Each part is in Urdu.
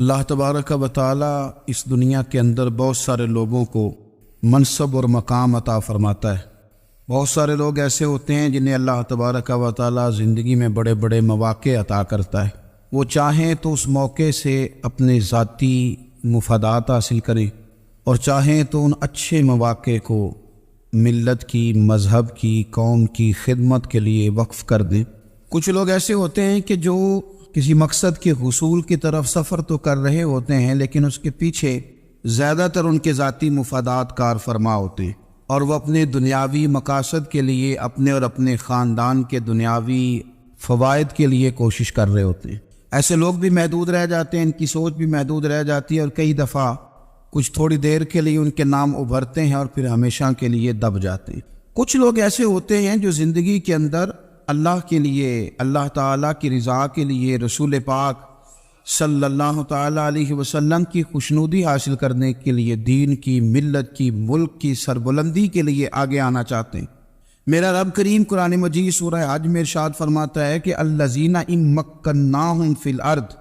اللہ تبارک و تعالی اس دنیا کے اندر بہت سارے لوگوں کو منصب اور مقام عطا فرماتا ہے۔ بہت سارے لوگ ایسے ہوتے ہیں جنہیں اللہ تبارک و تعالی زندگی میں بڑے بڑے مواقع عطا کرتا ہے۔ وہ چاہیں تو اس موقع سے اپنے ذاتی مفادات حاصل کریں اور چاہیں تو ان اچھے مواقع کو ملت کی، مذہب کی، قوم کی خدمت کے لیے وقف کر دیں۔ کچھ لوگ ایسے ہوتے ہیں کہ جو کسی مقصد کے حصول کی طرف سفر تو کر رہے ہوتے ہیں، لیکن اس کے پیچھے زیادہ تر ان کے ذاتی مفادات کار فرما ہوتے ہیں اور وہ اپنے دنیاوی مقاصد کے لیے، اپنے اور اپنے خاندان کے دنیاوی فوائد کے لیے کوشش کر رہے ہوتے ہیں۔ ایسے لوگ بھی محدود رہ جاتے ہیں، ان کی سوچ بھی محدود رہ جاتی ہے اور کئی دفعہ کچھ تھوڑی دیر کے لیے ان کے نام ابھرتے ہیں اور پھر ہمیشہ کے لیے دب جاتے ہیں۔ کچھ لوگ ایسے ہوتے ہیں جو زندگی کے اندر اللہ کے لیے، اللہ تعالیٰ کی رضا کے لیے، رسول پاک صلی اللہ تعالیٰ علیہ وسلم کی خوشنودی حاصل کرنے کے لیے، دین کی، ملت کی، ملک کی سربلندی کے لیے آگے آنا چاہتے ہیں۔ میرا رب کریم قرآن مجید سورہ حج میں ارشاد فرماتا ہے کہ الذین ان مکناہم فی الارض،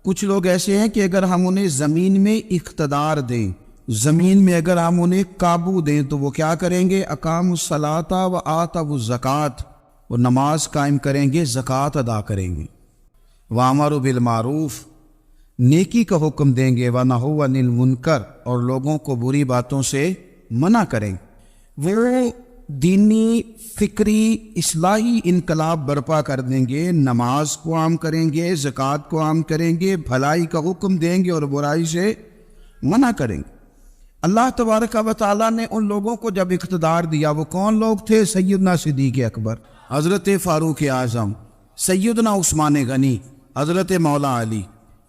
کچھ لوگ ایسے ہیں کہ اگر ہم انہیں زمین میں اقتدار دیں، زمین میں اگر ہم انہیں قابو دیں تو وہ کیا کریں گے؟ اقاموا الصلاۃ وآتوا الزکوٰۃ، وہ نماز قائم کریں گے، زکوٰۃ ادا کریں گے، وامروا بالمعروف، نیکی کا حکم دیں گے، ونہوا عن المنکر، اور لوگوں کو بری باتوں سے منع کریں گے۔ وہ دینی، فکری، اصلاحی انقلاب برپا کر دیں گے، نماز کو عام کریں گے، زکوٰۃ کو عام کریں گے، بھلائی کا حکم دیں گے اور برائی سے منع کریں گے۔ اللہ تبارک و تعالیٰ نے ان لوگوں کو جب اقتدار دیا، وہ کون لوگ تھے؟ سیدنا صدیق اکبر، حضرت فاروق اعظم، سیدنا عثمان غنی، حضرت مولا علی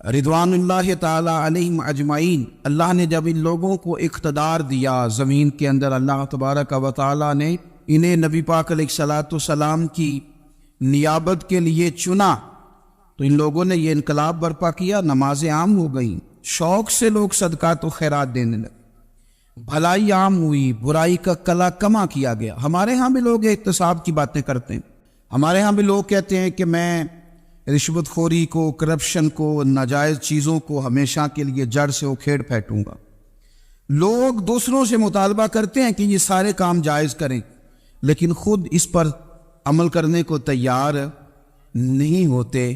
رضوان اللہ تعالیٰ علیہم اجمعین۔ اللہ نے جب ان لوگوں کو اقتدار دیا زمین کے اندر، اللہ تبارک و تعالیٰ نے انہیں نبی پاک علیہ الصلاۃ والسلام کی نیابت کے لیے چنا، تو ان لوگوں نے یہ انقلاب برپا کیا، نمازیں عام ہو گئیں، شوق سے لوگ صدقات و خیرات دینے لگے، بھلائی عام ہوئی، برائی کا کلا کما کیا گیا۔ ہمارے ہاں بھی لوگ احتساب کی باتیں کرتے ہیں، ہمارے ہاں بھی لوگ کہتے ہیں کہ میں رشوت خوری کو، کرپشن کو، ناجائز چیزوں کو ہمیشہ کے لیے جڑ سے اکھیڑ پھینکوں گا۔ لوگ دوسروں سے مطالبہ کرتے ہیں کہ یہ سارے کام جائز کریں، لیکن خود اس پر عمل کرنے کو تیار نہیں ہوتے۔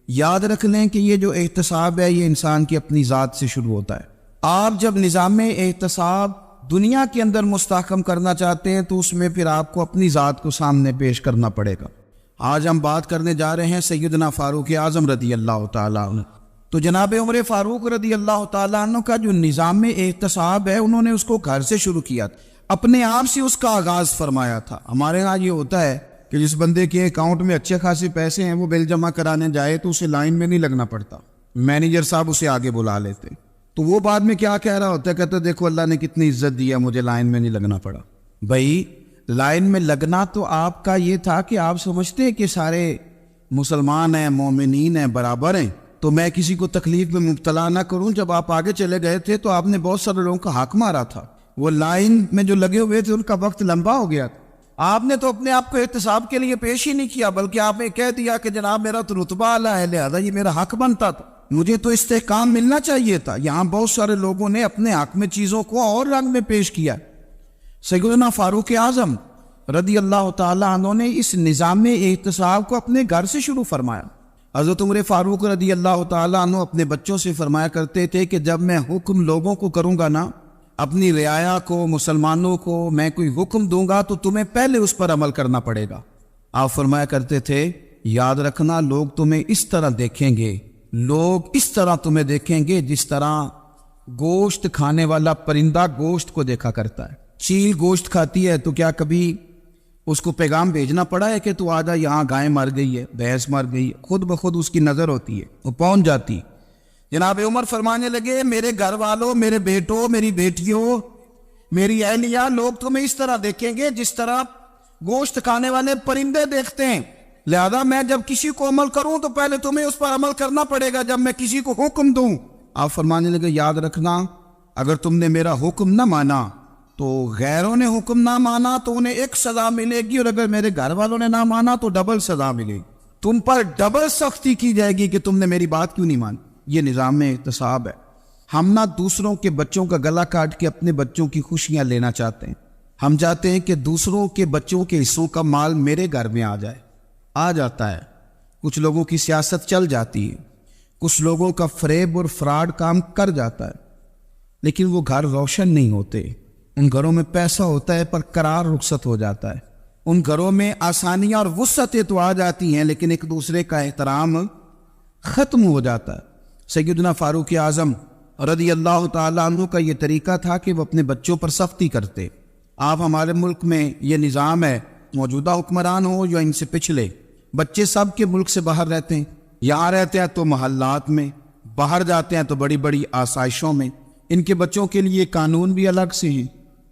یاد رکھ لیں کہ یہ جو احتساب ہے یہ انسان کی اپنی ذات سے شروع ہوتا ہے۔ آپ جب نظام احتساب دنیا کے اندر مستحکم کرنا چاہتے ہیں تو اس میں پھر آپ کو اپنی ذات کو سامنے پیش کرنا پڑے گا۔ آج ہم بات کرنے جا رہے ہیں سیدنا فاروق اعظم رضی اللہ تعالیٰ عنہ۔ تو جناب عمر فاروق رضی اللہ تعالیٰ عنہ کا جو نظام احتساب ہے، انہوں نے اس کو گھر سے شروع کیا تھا، اپنے آپ سے اس کا آغاز فرمایا تھا۔ ہمارے ہاں یہ ہوتا ہے کہ جس بندے کے اکاؤنٹ میں اچھے خاصے پیسے ہیں، وہ بل جمع کرانے جائے تو اسے لائن میں نہیں لگنا پڑتا، مینیجر صاحب اسے آگے بلا لیتے، تو وہ بعد میں کیا کہہ رہا ہوتا ہے؟ کہتا ہے دیکھو اللہ نے کتنی عزت دی ہے، مجھے لائن میں نہیں لگنا پڑا۔ بھائی لائن میں لگنا تو آپ کا یہ تھا کہ آپ سمجھتے ہیں کہ سارے مسلمان ہیں، مومنین ہیں، برابر ہیں، تو میں کسی کو تکلیف میں مبتلا نہ کروں۔ جب آپ آگے چلے گئے تھے تو آپ نے بہت سارے لوگوں کا حق مارا تھا، وہ لائن میں جو لگے ہوئے تھے ان کا وقت لمبا ہو گیا تھا۔ آپ نے تو اپنے آپ کو احتساب کے لیے پیش ہی نہیں کیا، بلکہ آپ نے کہہ دیا کہ جناب میرا تو رتبہ اعلیٰ ہے، لہذا یہ میرا حق بنتا تھا، مجھے تو استحکام ملنا چاہیے تھا۔ یہاں بہت سارے لوگوں نے اپنے حق میں چیزوں کو اور رنگ میں پیش کیا۔ سیدنا فاروق اعظم رضی اللہ تعالیٰ عنہ نے اس نظام احتساب کو اپنے گھر سے شروع فرمایا۔ حضرت عمر فاروق رضی اللہ تعالیٰ عنہ اپنے بچوں سے فرمایا کرتے تھے کہ جب میں حکم لوگوں کو کروں گا نا، اپنی رعایا کو، مسلمانوں کو میں کوئی حکم دوں گا تو تمہیں پہلے اس پر عمل کرنا پڑے گا۔ آپ فرمایا کرتے تھے یاد رکھنا لوگ تمہیں اس طرح دیکھیں گے، لوگ اس طرح تمہیں دیکھیں گے جس طرح گوشت کھانے والا پرندہ گوشت کو دیکھا کرتا ہے۔ چیل گوشت کھاتی ہے تو کیا کبھی اس کو پیغام بھیجنا پڑا ہے کہ تو آجا یہاں گائے مر گئی ہے، بھینس مر گئی ہے؟ خود بخود اس کی نظر ہوتی ہے، وہ پہنچ جاتی۔ جناب عمر فرمانے لگے میرے گھر والوں، میرے بیٹوں، میری بیٹیوں، میری اہلیہ، لوگ تمہیں اس طرح دیکھیں گے جس طرح گوشت کھانے والے پرندے دیکھتے ہیں، لہذا میں جب کسی کو عمل کروں تو پہلے تمہیں اس پر عمل کرنا پڑے گا جب میں کسی کو حکم دوں۔ آپ فرمانے لگے یاد رکھنا اگر تم نے میرا حکم نہ مانا تو غیروں نے حکم نہ مانا تو انہیں ایک سزا ملے گی، اور اگر میرے گھر والوں نے نہ مانا تو ڈبل سزا ملے گی، تم پر ڈبل سختی کی جائے گی کہ تم نے میری بات کیوں نہیں مانی۔ یہ نظام احتساب ہے۔ ہم نہ دوسروں کے بچوں کا گلا کاٹ کے اپنے بچوں کی خوشیاں لینا چاہتے ہیں، ہم چاہتے ہیں کہ دوسروں کے بچوں کے حصوں کا مال میرے گھر میں آ جائے، آ جاتا ہے۔ کچھ لوگوں کی سیاست چل جاتی ہے، کچھ لوگوں کا فریب اور فراڈ کام کر جاتا ہے، لیکن وہ گھر روشن نہیں ہوتے۔ ان گھروں میں پیسہ ہوتا ہے پر قرار رخصت ہو جاتا ہے، ان گھروں میں آسانیاں اور وسعتیں تو آ جاتی ہیں لیکن ایک دوسرے کا احترام ختم ہو جاتا ہے۔ سیدنا فاروق اعظم رضی اللہ تعالیٰ عنہ کا یہ طریقہ تھا کہ وہ اپنے بچوں پر سختی کرتے۔ آپ ہمارے ملک میں یہ نظام ہے، موجودہ حکمران ہو یا ان سے پچھلے، بچے سب کے ملک سے باہر رہتے ہیں، یہاں رہتے ہیں تو محلات میں، باہر جاتے ہیں تو بڑی بڑی آسائشوں میں۔ ان کے بچوں کے لیے قانون بھی الگ سے ہیں،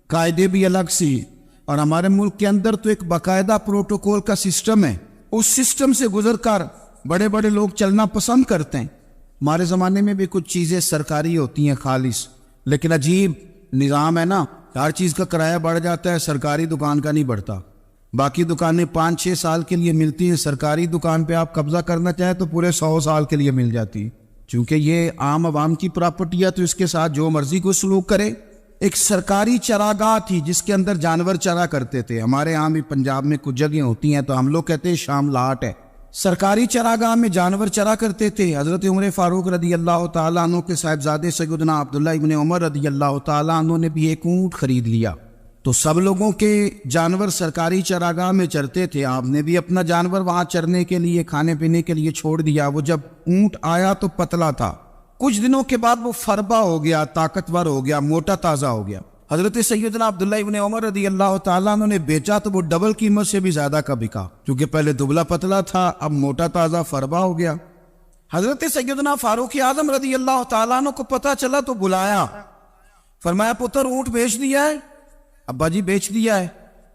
قاعدے بھی الگ سے ہیں، اور ہمارے ملک کے اندر تو ایک باقاعدہ پروٹوکول کا سسٹم ہے، اس سسٹم سے گزر کر بڑے بڑے لوگ چلنا پسند کرتے ہیں۔ ہمارے زمانے میں بھی کچھ چیزیں سرکاری ہوتی ہیں خالص، لیکن عجیب نظام ہے نا، ہر چیز کا کرایہ بڑھ جاتا ہے، سرکاری دکان کا نہیں بڑھتا۔ باقی دکانیں 5-6 سال کے لیے ملتی ہیں، سرکاری دکان پہ آپ قبضہ کرنا چاہیں تو پورے 100 سال کے لیے مل جاتی ہے، چونکہ یہ عام عوام کی پراپرٹی ہے تو اس کے ساتھ جو مرضی کو سلوک کرے۔ ایک سرکاری چراگاہ تھی جس کے اندر جانور چرا کرتے تھے، ہمارے یہاں بھی پنجاب میں کچھ جگہیں ہوتی ہیں تو ہم لوگ کہتے ہیں شام لاٹ ہے، سرکاری چراگاہ میں جانور چرا کرتے تھے۔ حضرت عمر فاروق رضی اللہ تعالیٰ عنہ کے صاحبزادے سیدنا عبداللہ ابن عمر رضی اللہ تعالیٰ عنہ نے بھی ایک اونٹ خرید لیا، تو سب لوگوں کے جانور سرکاری چراگاہ میں چرتے تھے، آپ نے بھی اپنا جانور وہاں چرنے کے لیے، کھانے پینے کے لیے چھوڑ دیا۔ وہ جب اونٹ آیا تو پتلا تھا، کچھ دنوں کے بعد وہ فربا ہو گیا، طاقتور ہو گیا، موٹا تازہ ہو گیا۔ حضرت سیدنا عبداللہ ابن عمر رضی اللہ تعالیٰ عنہ نے بیچا تو وہ ڈبل قیمت سے بھی زیادہ کا بکا، کیونکہ پہلے دبلا پتلا تھا، اب موٹا تازہ فربا ہو گیا۔ حضرت سیدنا فاروق اعظم رضی اللہ تعالیٰ عنہ کو پتہ چلا تو بلایا، فرمایا پتر اونٹ بیچ دیا ہے؟ ابا جی بیچ دیا ہے۔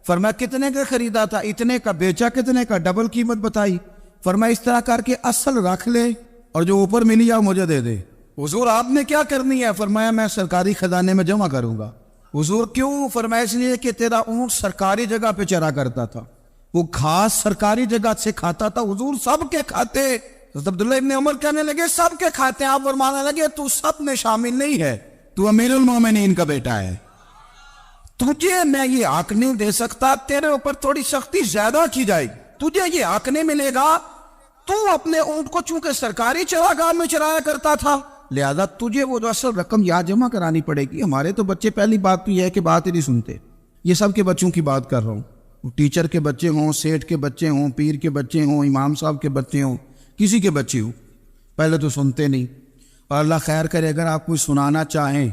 فرمایا کتنے کا خریدا تھا؟ اتنے کا۔ بیچا کتنے کا؟ ڈبل قیمت بتائی۔ فرمایا اس طرح کر کے اصل رکھ لے اور جو اوپر ملی ہے مجھے دے دے۔ حضور آپ نے کیا کرنی ہے؟ فرمایا میں سرکاری خزانے میں جمع کروں گا۔ حضور کیوں؟ فرمایا اس لیے کہ تیرا اونٹ سرکاری جگہ پہ چرا کرتا تھا، وہ گھاس سرکاری جگہ سے کھاتا تھا۔ حضور سب کے کھاتے۔ حضرت عبداللہ ابن عمر کہنے لگے سب کے کھاتے ہیں؟ آپ فرمانے لگے تو سب میں شامل نہیں ہے، تو امیر المومنین کا بیٹا ہے، تجھے میں یہ حق نہیں دے سکتا، تیرے اوپر تھوڑی سختی زیادہ کی جائے، تجھے یہ حق نہیں ملے گا۔ تو اپنے اونٹ کو چونکہ سرکاری چراگاہ میں چرایا کرتا تھا، لہذا تجھے وہ جو اصل رقم یہاں جمع کرانی پڑے گی۔ ہمارے تو بچے پہلی بات تو یہ ہے کہ بات ہی نہیں سنتے، یہ سب کے بچوں کی بات کر رہا ہوں، ٹیچر کے بچے ہوں، سیٹھ کے بچے ہوں، پیر کے بچے ہوں، امام صاحب کے بچے ہوں، کسی کے بچے ہوں، پہلے تو سنتے نہیں۔ اور اللہ خیر کرے اگر آپ کوئی سنانا چاہیں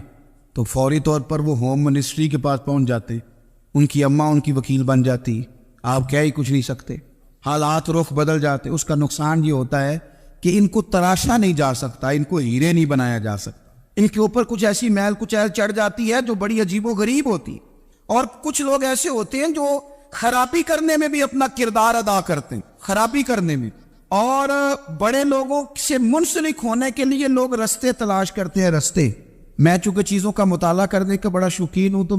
تو فوری طور پر وہ ہوم منسٹری کے پاس پہنچ جاتے، ان کی اماں ان کی وکیل بن جاتی، آپ کہہ ہی کچھ نہیں سکتے، حالات رخ بدل جاتے۔ اس کا نقصان یہ ہوتا ہے کہ ان کو تراشا نہیں جا سکتا، ان کو ہیرے نہیں بنایا جا سکتا، ان کے اوپر کچھ ایسی میل کچیل چڑھ جاتی ہے جو بڑی عجیب و غریب ہوتی ہے۔ اور کچھ لوگ ایسے ہوتے ہیں جو خرابی کرنے میں بھی اپنا کردار ادا کرتے ہیں، خرابی کرنے میں، اور بڑے لوگوں سے منسلک ہونے کے لیے لوگ رستے تلاش کرتے ہیں، رستے۔ میں چونکہ چیزوں کا مطالعہ کرنے کا بڑا شوقین ہوں، تو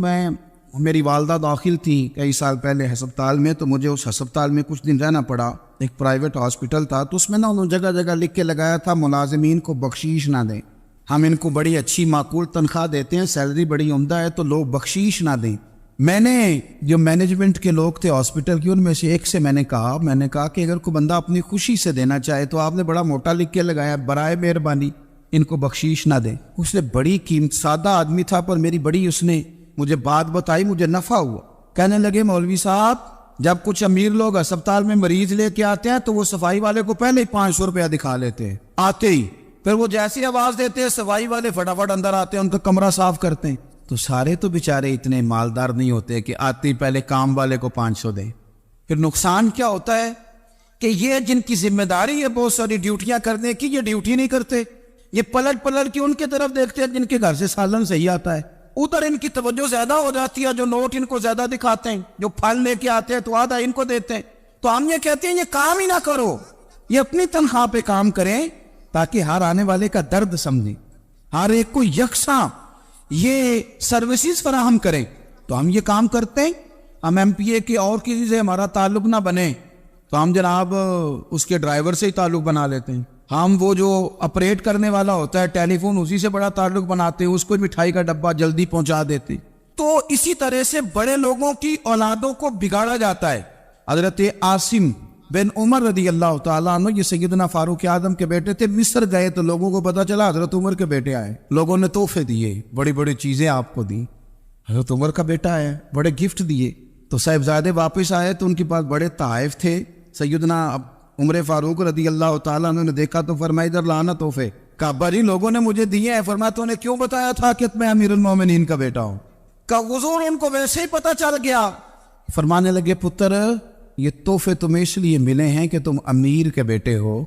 میری والدہ داخل تھی کئی سال پہلے ہسپتال میں، تو مجھے اس ہسپتال میں کچھ دن رہنا پڑا، ایک پرائیویٹ ہاسپٹل تھا، تو اس میں انہوں جگہ جگہ لکھ کے لگایا تھا ملازمین کو بخشیش نہ دیں، ہم ان کو بڑی اچھی معقول تنخواہ دیتے ہیں، سیلری بڑی عمدہ ہے، تو لوگ بخشیش نہ دیں۔ میں نے جو مینجمنٹ کے لوگ تھے ہاسپٹل کی، ان میں سے ایک سے میں نے کہا کہ اگر کوئی بندہ اپنی خوشی سے دینا چاہے تو آپ نے بڑا موٹا لکھ کے لگایا برائے مہربانی ان کو بخشیش نہ دیں۔ اس نے بڑی قیمت، سادہ آدمی تھا پر میری بڑی اس نے مجھے بات بتائی، مجھے نفع ہوا۔ کہنے لگے مولوی صاحب جب کچھ امیر لوگ اسپتال میں مریض لے کے آتے ہیں تو وہ صفائی والے کو پہلے ہی 500 روپیہ دکھا لیتے ہیں آتے ہی، پھر وہ جیسی آواز دیتے ہیں صفائی والے فٹافٹ اندر آتے ہیں، ان کا کمرہ صاف کرتے ہیں۔ تو سارے تو بیچارے اتنے مالدار نہیں ہوتے کہ آتے ہی پہلے کام والے کو 500 دیں۔ پھر نقصان کیا ہوتا ہے کہ یہ جن کی ذمہ داری ہے بہت ساری ڈیوٹیاں کرنے کی، یہ ڈیوٹی نہیں کرتے، یہ پلٹ کے ان کے طرف دیکھتے ہیں جن کے گھر سے سالن صحیح آتا ہے، ادھر ان کی توجہ زیادہ ہو جاتی ہے، جو نوٹ ان کو زیادہ دکھاتے ہیں، جو پھل لے کے آتے ہیں تو آدھا ان کو دیتے ہیں۔ تو ہم یہ کہتے ہیں یہ کام ہی نہ کرو، یہ اپنی تنخواہ پہ کام کریں تاکہ ہر آنے والے کا درد سمجھیں، ہر ایک کو یکساں یہ سروسز فراہم کریں۔ تو ہم یہ کام کرتے ہیں، ہم ایم پی اے کے اور کسی سے ہمارا تعلق نہ بنے تو ہم جناب اس کے ڈرائیور سے ہی تعلق بنا لیتے ہیں، ہم وہ جو آپریٹ کرنے والا ہوتا ہے ٹیلی فون، اسی سے بڑا تعلق بناتے ہیں، اس کو مٹھائی کا ڈبہ جلدی پہنچا دیتے. تو اسی طرح سے بڑے لوگوں کی اولادوں کو بگاڑا جاتا ہے. حضرت عاصم بن عمر رضی اللہ تعالیٰ عنہ، یہ سیدنا فاروق اعظم کے بیٹے تھے، مصر گئے تو لوگوں کو پتا چلا حضرت عمر کے بیٹے آئے. لوگوں نے تحفے دیے، بڑی بڑی چیزیں آپ کو دی. حضرت عمر کا بیٹا ہے، بڑے گفٹ دیے. تو صاحبزادے واپس آئے تو ان کے پاس بڑے تحائف تھے. سیدنا عمر فاروق رضی اللہ تعالیٰ عنہ نے دیکھا تو فرمایا ادھر لانا تحفے. کہا ابا جی لوگوں نے مجھے دیے ہیں. فرمایا تو نے کیوں بتایا تھا کہ میں امیر المومنین کا بیٹا ہوں؟ کہا حضور ان کو ویسے ہی پتا چل گیا. فرمانے لگے پتر یہ تحفے تمہیں اس لیے ملے ہیں کہ تم امیر کے بیٹے ہو،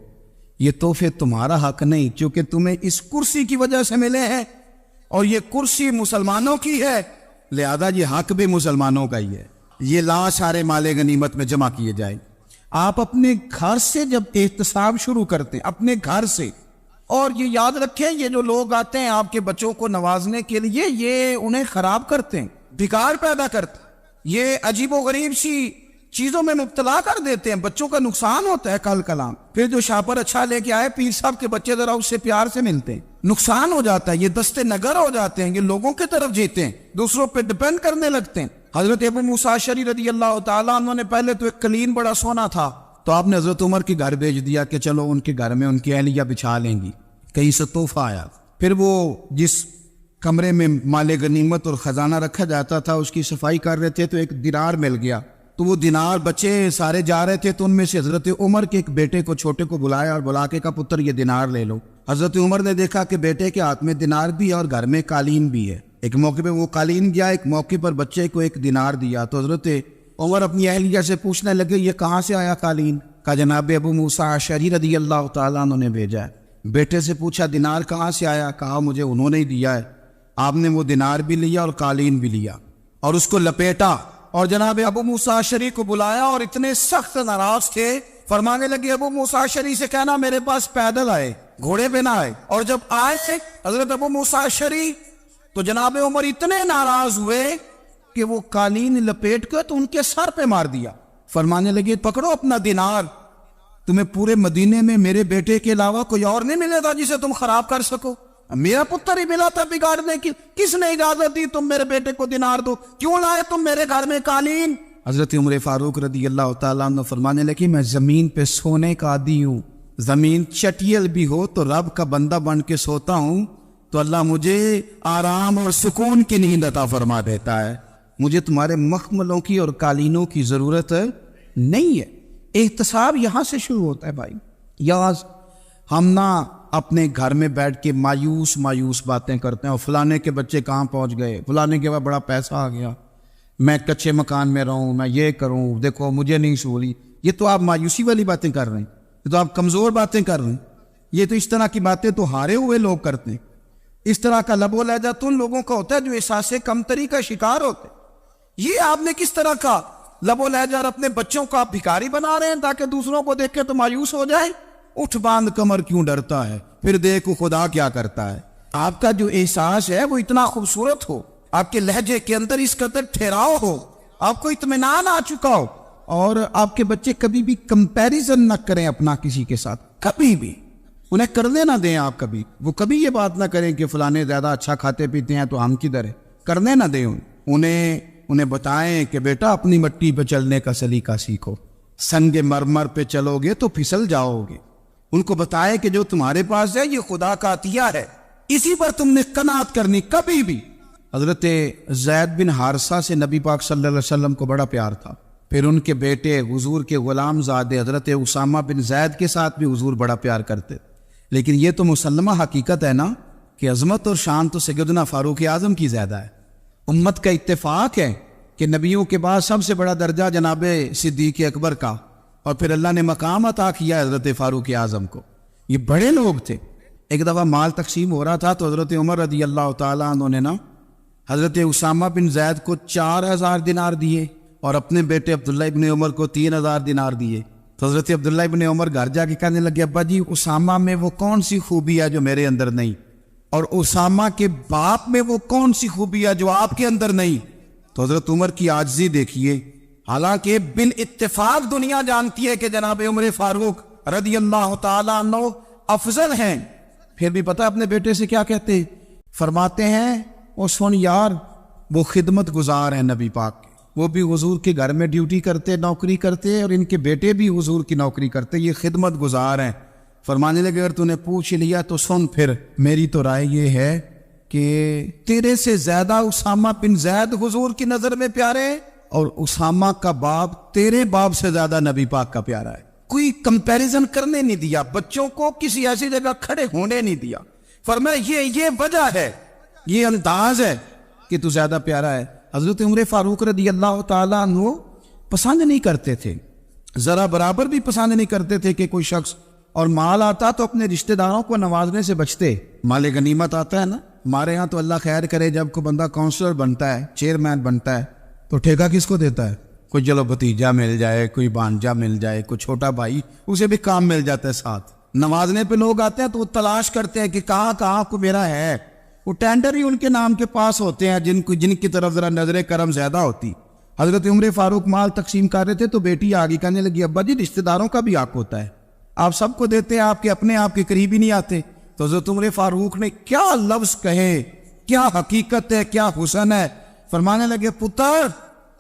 یہ تحفے تمہارا حق نہیں، چونکہ تمہیں اس کرسی کی وجہ سے ملے ہیں اور یہ کرسی مسلمانوں کی ہے، لہذا یہ حق بھی مسلمانوں کا ہی ہے. یہ لا سارے مال غنیمت میں جمع کیے جائیں. آپ اپنے گھر سے جب احتساب شروع کرتے ہیں، اپنے گھر سے، اور یہ یاد رکھیں یہ جو لوگ آتے ہیں آپ کے بچوں کو نوازنے کے لیے، یہ انہیں خراب کرتے ہیں، بگاڑ پیدا کرتے ہیں، یہ عجیب و غریب سی چیزوں میں مبتلا کر دیتے ہیں، بچوں کا نقصان ہوتا ہے. کل کلام پھر جو شاپر اچھا لے کے آئے پیر صاحب کے بچے ذرا اس سے پیار سے ملتے ہیں، نقصان ہو جاتا ہے، یہ دستے نگر ہو جاتے ہیں، یہ لوگوں کی طرف جیتے ہیں، دوسروں پہ ڈیپینڈ کرنے لگتے ہیں. حضرت ابو موسیٰ اشعری رضی اللہ تعالیٰ عنہ نے پہلے تو ایک قلین بڑا سونا تھا، تو آپ نے حضرت عمر کے گھر بھیج دیا کہ چلو ان کے گھر میں ان کی اہلیہ بچھا لیں گی. کہیں سے تحفہ آیا. پھر وہ جس کمرے میں مال غنیمت اور خزانہ رکھا جاتا تھا اس کی صفائی کر رہے تھے تو ایک دینار مل گیا. تو وہ دینار بچے سارے جا رہے تھے تو ان میں سے حضرت عمر کے ایک بیٹے کو چھوٹے کو بلایا اور بلا کے کہا پتر یہ دینار لے لو. حضرت عمر نے دیکھا کہ بیٹے کے ہاتھ میں دینار بھی ہے اور گھر میں قالین بھی ہے. ایک موقع پہ وہ قالین گیا، ایک موقع پر بچے کو ایک دینار دیا. تو حضرت عمر اپنی اہلیہ سے پوچھنے لگے یہ کہاں سے آیا قالین؟ کہا جناب ابو موسیٰ اشعری رضی اللہ تعالیٰ عنہ نے بھیجا ہے. بیٹے سے پوچھا دینار کہاں سے آیا؟ کہا مجھے انہوں نے ہی دیا ہے. آپ نے وہ دینار بھی لیا اور قالین بھی لیا اور اس کو لپیٹا اور جناب ابو موسیٰ اشعری کو بلایا اور اتنے سخت ناراض تھے، فرمانے لگے ابو موسیٰ اشعری سے کہنا میرے پاس پیدل آئے، گھوڑے پہ نہ آئے. اور جب آئے تھے حضرت ابو موسیٰ اشعری تو جناب عمر اتنے ناراض ہوئے کہ وہ قالین لپیٹ کر تو ان کے سر پہ مار دیا. فرمانے لگے پکڑو اپنا دینار، تمہیں پورے مدینے میں میرے بیٹے کے علاوہ کوئی اور نہیں ملے گا جسے تم خراب کر سکو. میرا پتر ہی ملا تھا بگاڑنے کی، کس نے اجازت دی تم میرے بیٹے کو دینار دو؟ کیوں لائے تم میرے گھر میں قالین؟ حضرت عمر فاروق رضی اللہ تعالیٰ عنہ فرمانے لگے میں زمین پہ سونے کا عادی ہوں، زمین چٹیل بھی ہو تو رب کا بندہ بن کے سوتا ہوں تو اللہ مجھے آرام اور سکون کی نیند عطا فرما دیتا ہے. مجھے تمہارے مخملوں کی اور قالینوں کی ضرورت نہیں ہے. احتساب یہاں سے شروع ہوتا ہے بھائی. یا ہم نہ اپنے گھر میں بیٹھ کے مایوس باتیں کرتے ہیں اور فلانے کے بچے کہاں پہنچ گئے، فلانے کے بعد بڑا پیسہ آ گیا، میں کچے مکان میں رہوں، میں یہ کروں، دیکھو مجھے نہیں سہولی. یہ تو آپ مایوسی والی باتیں کر رہے ہیں، یہ تو آپ کمزور باتیں کر رہے ہیں. یہ تو اس طرح کی باتیں تو ہارے ہوئے لوگ کرتے ہیں. اس طرح کا لب و لہجہ تو ان لوگوں کا ہوتا ہے جو احساس کمتری کا شکار ہوتے ہیں. یہ آپ نے کس طرح کا لب و لہجہ اور اپنے بچوں کو آپ بھکاری بنا رہے ہیں تاکہ دوسروں کو دیکھ کے تو مایوس ہو جائے. اٹھ باندھ کمر کیوں ڈرتا ہے، پھر دیکھو خدا کیا کرتا ہے. آپ کا جو احساس ہے وہ اتنا خوبصورت ہو، آپ کے لہجے کے اندر اس قدر ٹھہراؤ ہو، آپ کو اطمینان آ چکا ہو، اور آپ کے بچے کبھی بھی کمپیریزن نہ کریں اپنا کسی کے ساتھ، کبھی بھی انہیں کرنے نہ دیں. آپ وہ کبھی یہ بات نہ کریں کہ فلانے زیادہ اچھا کھاتے پیتے ہیں تو ہم کدھر ہے، کرنے نہ دیں. انہیں بتائیں کہ بیٹا اپنی مٹی پہ چلنے کا سلیقہ سیکھو، سنگ مرمر پہ چلو گے تو پھسل جاؤ گے. ان کو بتائیں کہ جو تمہارے پاس ہے یہ خدا کا عطیہ ہے، اسی پر تم نے قناعت کرنی کبھی بھی. حضرت زید بن حارثہ سے نبی پاک صلی اللہ علیہ وسلم کو بڑا پیار تھا. پھر ان کے بیٹے حضور کے غلام زادے حضرت اسامہ بن زید کے ساتھ بھی حضور بڑا پیار کرتے. لیکن یہ تو مسلمہ حقیقت ہے نا کہ عظمت اور شان تو سیدنا فاروق اعظم کی زیادہ ہے. امت کا اتفاق ہے کہ نبیوں کے بعد سب سے بڑا درجہ جناب صدیق اکبر کا، اور پھر اللہ نے مقام عطا کیا حضرت فاروق اعظم کو. یہ بڑے لوگ تھے. ایک دفعہ مال تقسیم ہو رہا تھا تو حضرت عمر رضی اللہ تعالیٰ عنہ نے حضرت اسامہ بن زید کو 4000 دینار دیے اور اپنے بیٹے عبداللہ ابن عمر کو 3000 دینار دیے. تو حضرت عبداللہ ابن عمر گھر جا کے کہنے لگے ابا جی اسامہ میں وہ کون سی خوبی ہے جو میرے اندر نہیں، اور اسامہ کے باپ میں وہ کون سی خوبی ہے جو آپ کے اندر نہیں. تو حضرت عمر کی عاجزی دیکھیے. حالانکہ بال اتفاق دنیا جانتی ہے کہ جناب عمر فاروق رضی اللہ تعالیٰ عنہ افضل ہیں، پھر بھی پتہ اپنے بیٹے سے کیا کہتے ہیں؟ فرماتے ہیں او سن یار، وہ خدمت گزار ہیں نبی پاک کے، وہ بھی حضور کے گھر میں ڈیوٹی کرتے، نوکری کرتے، اور ان کے بیٹے بھی حضور کی نوکری کرتے، یہ خدمت گزار ہیں۔ فرمانے لگے اگر تو نے پوچھ لیا تو سن، پھر میری تو رائے یہ ہے کہ تیرے سے زیادہ اسامہ بن زید حضور کی نظر میں پیارے ہیں، اور اسامہ کا باپ تیرے باپ سے زیادہ نبی پاک کا پیارا ہے۔ کوئی کمپیریزن کرنے نہیں دیا، بچوں کو کسی ایسی جگہ کھڑے ہونے نہیں دیا۔ فرمایا یہ وجہ ہے، یہ انداز ہے کہ تو زیادہ پیارا ہے۔ حضرت عمر فاروق رضی اللہ تعالیٰ عنہ پسند نہیں کرتے تھے، ذرا برابر بھی پسند نہیں کرتے تھے کہ کوئی شخص اور مال آتا تو اپنے رشتہ داروں کو نوازنے سے بچتے۔ مال غنیمت آتا ہے نا، ہمارے یہاں تو اللہ خیر کرے جب کوئی بندہ کونسلر بنتا ہے، چیئرمین بنتا ہے، تو ٹھیکہ کس کو دیتا ہے؟ کوئی چلو بھتیجا مل جائے، کوئی بانجا مل جائے، کوئی چھوٹا بھائی، اسے بھی کام مل جاتا ہے ساتھ۔ نوازنے پہ لوگ آتے ہیں تو وہ تلاش کرتے ہیں کہ کہاں کو میرا ہے، وہ ٹینڈر ہی ان کے نام کے پاس ہوتے ہیں جن کی طرف ذرا نظر کرم زیادہ ہوتی۔ حضرت عمر فاروق مال تقسیم کر رہے تھے تو بیٹی آگے کہنے لگی ابا جی رشتہ داروں کا بھی حق ہوتا ہے، آپ سب کو دیتے ہیں، آپ کے اپنے آپ کے قریب ہی نہیں آتے۔ تو حضرت عمر فاروق نے کیا لفظ کہے، کیا حقیقت ہے، کیا حسن ہے۔ فرمانے لگے پتر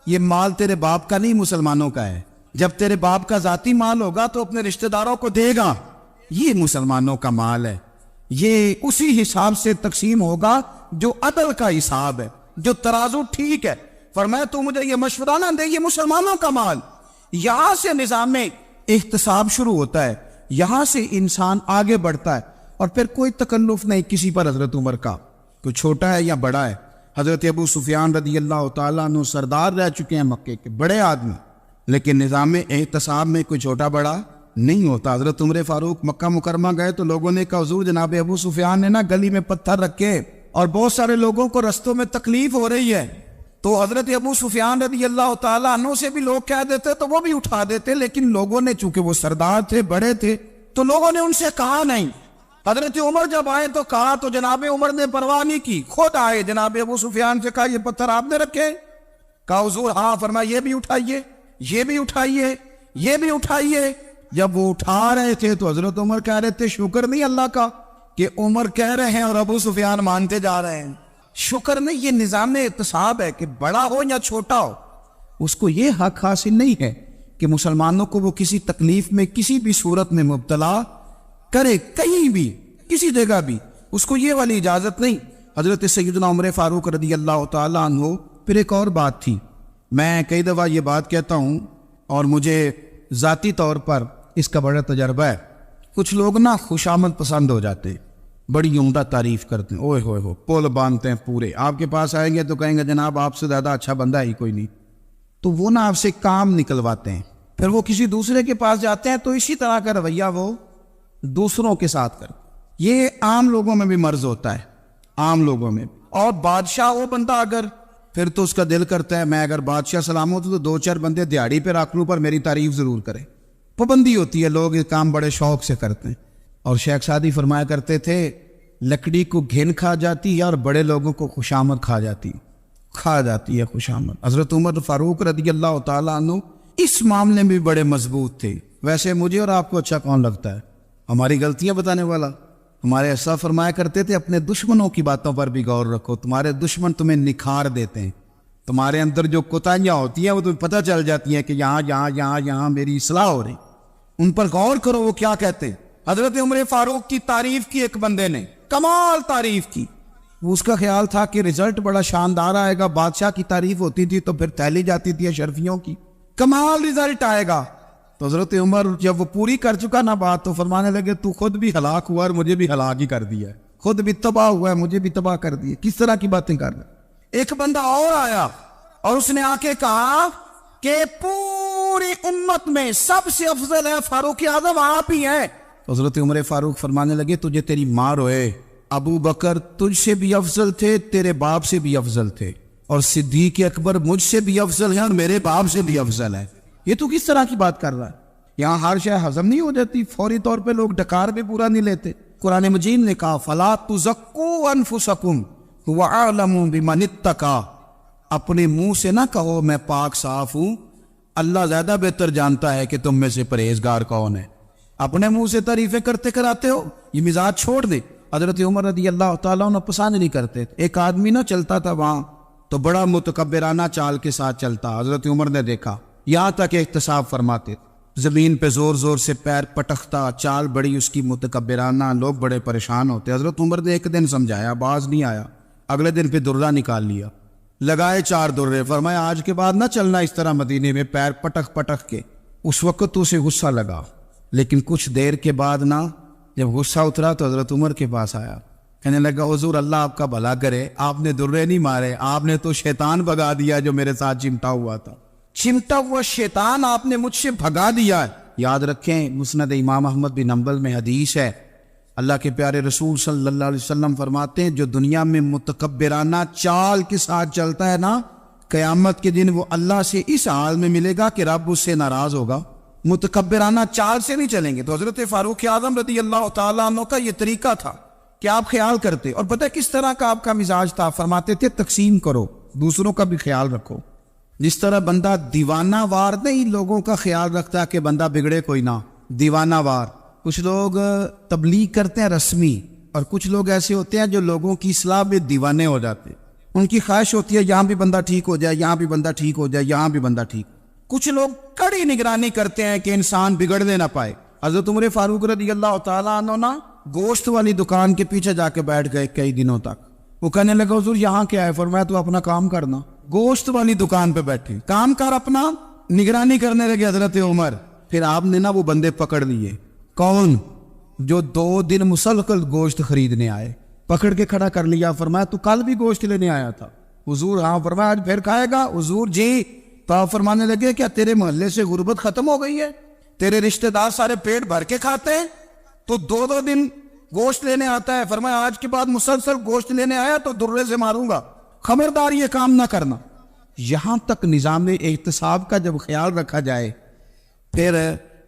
یہ مال تیرے باپ کا نہیں، مسلمانوں کا ہے، جب تیرے باپ کا ذاتی مال ہوگا تو اپنے رشتہ داروں کو دے گا، یہ مسلمانوں کا مال ہے، یہ اسی حساب سے تقسیم ہوگا جو عدل کا حساب ہے، جو ترازو ٹھیک ہے۔ فرمایا تو مجھے یہ مشورہ نہ دے، یہ مسلمانوں کا مال۔ یہاں سے نظام احتساب شروع ہوتا ہے، یہاں سے انسان آگے بڑھتا ہے، اور پھر کوئی تکلف نہیں کسی پر حضرت عمر کا، کوئی چھوٹا ہے یا بڑا ہے۔ حضرت ابو سفیان رضی اللہ تعالیٰ عنہ سردار رہ چکے ہیں مکے کے، بڑے آدمی، لیکن نظام احتساب میں کوئی چھوٹا بڑا نہیں ہوتا۔ حضرت عمر فاروق مکہ مکرمہ گئے تو لوگوں نے کہا حضور جناب ابو سفیان نے نا گلی میں پتھر رکھے اور بہت سارے لوگوں کو رستوں میں تکلیف ہو رہی ہے، تو حضرت ابو سفیان رضی اللہ تعالیٰ عنہ سے بھی لوگ کہہ دیتے تو وہ بھی اٹھا دیتے، لیکن لوگوں نے چونکہ وہ سردار تھے، بڑے تھے، تو لوگوں نے ان سے کہا نہیں۔ حضرت عمر جب آئے تو کہا تو جناب عمر نے پرواہ نہیں کی، خود آئے جناب ابو سفیان سے کہا یہ پتھر آپ نے رکھے؟ کہا حضور ہاں۔ فرمایا یہ بھی اٹھائیے، یہ بھی اٹھائیے، یہ بھی اٹھائیے۔ جب وہ اٹھا رہے تھے تو حضرت عمر کہہ رہے تھے شکر نہیں اللہ کا کہ عمر کہہ رہے ہیں اور ابو سفیان مانتے جا رہے ہیں، شکر نہیں۔ یہ نظام احتساب ہے کہ بڑا ہو یا چھوٹا ہو، اس کو یہ حق حاصل نہیں ہے کہ مسلمانوں کو وہ کسی تکلیف میں کسی بھی صورت میں مبتلا کرے، کہیں بھی کسی جگہ بھی، اس کو یہ والی اجازت نہیں۔ حضرت سیدنا عمر فاروق رضی اللہ تعالیٰ عنہ۔ پھر ایک اور بات تھی، میں کئی دفعہ یہ بات کہتا ہوں اور مجھے ذاتی طور پر اس کا بڑا تجربہ ہے، کچھ لوگ نا خوشامد پسند ہو جاتے، بڑی عمدہ تعریف کرتے ہیں، اوئے ہوئے ہو پول باندھتے ہیں پورے، آپ کے پاس آئیں گے تو کہیں گے جناب آپ سے زیادہ اچھا بندہ ہی کوئی نہیں، تو وہ نا آپ سے کام نکلواتے ہیں۔ پھر وہ کسی دوسرے کے پاس جاتے ہیں تو اسی طرح کا رویہ وہ دوسروں کے ساتھ کرتے۔ یہ عام لوگوں میں بھی مرض ہوتا ہے، عام لوگوں میں۔ اور بادشاہ وہ بندہ اگر، پھر تو اس کا دل کرتا ہے میں اگر بادشاہ سلامت ہوں تو دو چار بندے دیہڑی پہ رکھ لوں پر میری تعریف ضرور کرے، پابندی ہوتی ہے، لوگ یہ کام بڑے شوق سے کرتے ہیں۔ اور شیخ سعدی فرمایا کرتے تھے لکڑی کو گھن کھا جاتی ہے اور بڑے لوگوں کو خوشامد کھا جاتی ہے خوشامد۔ حضرت عمر فاروق رضی اللہ تعالیٰ عنہ اس معاملے میں بھی بڑے مضبوط تھے۔ ویسے مجھے اور آپ کو اچھا کون لگتا ہے؟ ہماری غلطیاں بتانے والا؟ ہمارے ایسا فرمایا کرتے تھے اپنے دشمنوں کی باتوں پر بھی غور رکھو، تمہارے دشمن تمہیں نکھار دیتے ہیں، تمہارے اندر جو کوتاہیاں ہوتی ہیں وہ تمہیں پتہ چل جاتی ہیں کہ یہاں میری اصلاح ہو رہی، ان پر غور کرو وہ کیا کہتے ہیں۔ حضرت عمر فاروق کی تعریف کی ایک بندے نے، کمال تعریف کی، اس کا خیال تھا کہ رزلٹ بڑا شاندار آئے گا، بادشاہ کی تعریف ہوتی تھی تو پھر تھیلی جاتی تھی اشرفیوں کی، کمال رزلٹ آئے گا۔ تو حضرت عمر جب وہ پوری کر چکا نا بات تو فرمانے لگے تو خود بھی ہلاک ہوا اور مجھے بھی ہلاک ہی کر دیا ہے، خود بھی تباہ ہوا ہے مجھے بھی تباہ کر دیا، کس طرح کی باتیں کر رہے۔ ایک بندہ اور آیا اور اس نے آ کے کہا کہ پوری امت میں سب سے افضل ہے فاروق اعظم آپ ہی ہیں۔ حضرت عمر فاروق فرمانے لگے تجھے تیری ماں روئے، ابو بکر تجھ سے بھی افضل تھے، تیرے باپ سے بھی افضل تھے، اور صدیق اکبر مجھ سے بھی افضل ہے اور میرے باپ سے بھی افضل ہے۔ یہ تو کس طرح کی بات کر رہا ہے؟ یہاں ہر شے ہضم نہیں ہو جاتی، فوری طور پہ لوگ ڈکار بھی پورا نہیں لیتے۔ قرآن مجید نے کہا فَلَا تُزَكُّوا أَنفُسَكُمْ هُوَ أَعْلَمُ بِمَنِ اتَّقَىٰ، اپنے منہ سے نہ کہو میں پاک صاف ہوں، اللہ زیادہ بہتر جانتا ہے کہ تم میں سے پرہیزگار کون ہے۔ اپنے منہ سے تعریفیں کرتے کراتے ہو، یہ مزاج چھوڑ دے۔ حضرت عمر رضی اللہ تعالیٰ عنہ پسند نہیں کرتے۔ ایک آدمی نہ چلتا تھا وہاں تو بڑا متکبرانہ چال کے ساتھ چلتا، حضرت عمر نے دیکھا، یہاں تک احتساب فرماتے، زمین پہ زور زور سے پیر پٹکتا، چال بڑی اس کی متکبرانہ، لوگ بڑے پریشان ہوتے۔ حضرت عمر نے ایک دن سمجھایا، باز نہیں آیا، اگلے دن پہ درہ نکال لیا، لگائے 4 درے، فرمایا آج کے بعد نہ چلنا اس طرح مدینے میں پیر پٹک پٹک کے۔ اس وقت تو اسے غصہ لگا، لیکن کچھ دیر کے بعد نا جب غصہ اترا تو حضرت عمر کے پاس آیا، کہنے لگا حضور اللہ آپ کا بھلا کرے، آپ نے درے نہیں مارے، آپ نے تو شیطان بھگا دیا جو میرے ساتھ چمٹا ہوا تھا، چمٹا ہوا شیطان آپ نے مجھ سے بھگا دیا ہے۔ یاد رکھیں مسند امام احمد بن حنبل میں حدیث ہے، اللہ کے پیارے رسول صلی اللہ علیہ وسلم فرماتے ہیں جو دنیا میں متکبرانہ چال کے ساتھ چلتا ہے نا، قیامت کے دن وہ اللہ سے اس حال میں ملے گا کہ رب اس سے ناراض ہوگا۔ متکبرانہ چال سے نہیں چلیں گے۔ تو حضرت فاروق اعظم رضی اللہ تعالیٰ عنہ کا یہ طریقہ تھا کہ آپ خیال کرتے، اور پتہ کس طرح کا آپ کا مزاج تھا، فرماتے تھے تقسیم کرو، دوسروں کا بھی خیال رکھو۔ جس طرح بندہ دیوانہ وار نہیں لوگوں کا خیال رکھتا کہ بندہ بگڑے کوئی نہ، دیوانہ وار۔ کچھ لوگ تبلیغ کرتے ہیں رسمی، اور کچھ لوگ ایسے ہوتے ہیں جو لوگوں کی اصلاح میں دیوانے ہو جاتے ہیں، ان کی خواہش ہوتی ہے یہاں بھی بندہ ٹھیک ہو جائے، یہاں بھی بندہ ٹھیک ہو جائے، یہاں بھی بندہ ٹھیک۔ کچھ لوگ کڑی نگرانی کرتے ہیں کہ انسان بگڑنے نہ پائے۔ حضرت عمر فاروق رضی اللہ تعالیٰ عنہ نا گوشت والی دکان کے پیچھے جا کے بیٹھ گئے کئی دنوں تک۔ وہ کہنے لگا حضور یہاں کیا ہے؟ فرمایا تو اپنا کام کرنا۔ گوشت والی دکان پہ بیٹھے کام کر اپنا، نگرانی کرنے لگے حضرت عمر۔ پھر آپ نے نا وہ بندے پکڑ لیے، کون؟ جو 2 دن مسلسل گوشت خریدنے آئے، پکڑ کے کھڑا کر لیا، فرمایا تو کل بھی گوشت لینے آیا تھا؟ حضور ہاں۔ فرمایا آج پھر کھائے گا؟ حضور جی۔ تو آپ فرمانے لگے کیا تیرے محلے سے غربت ختم ہو گئی ہے؟ تیرے رشتہ دار سارے پیٹ بھر کے کھاتے ہیں، تو 2 دن گوشت لینے آتا ہے۔ فرمایا آج کے بعد مسلسل گوشت لینے آیا تو درے سے ماروں گا، خبردار یہ کام نہ کرنا۔ یہاں تک نظام احتساب کا جب خیال رکھا جائے پھر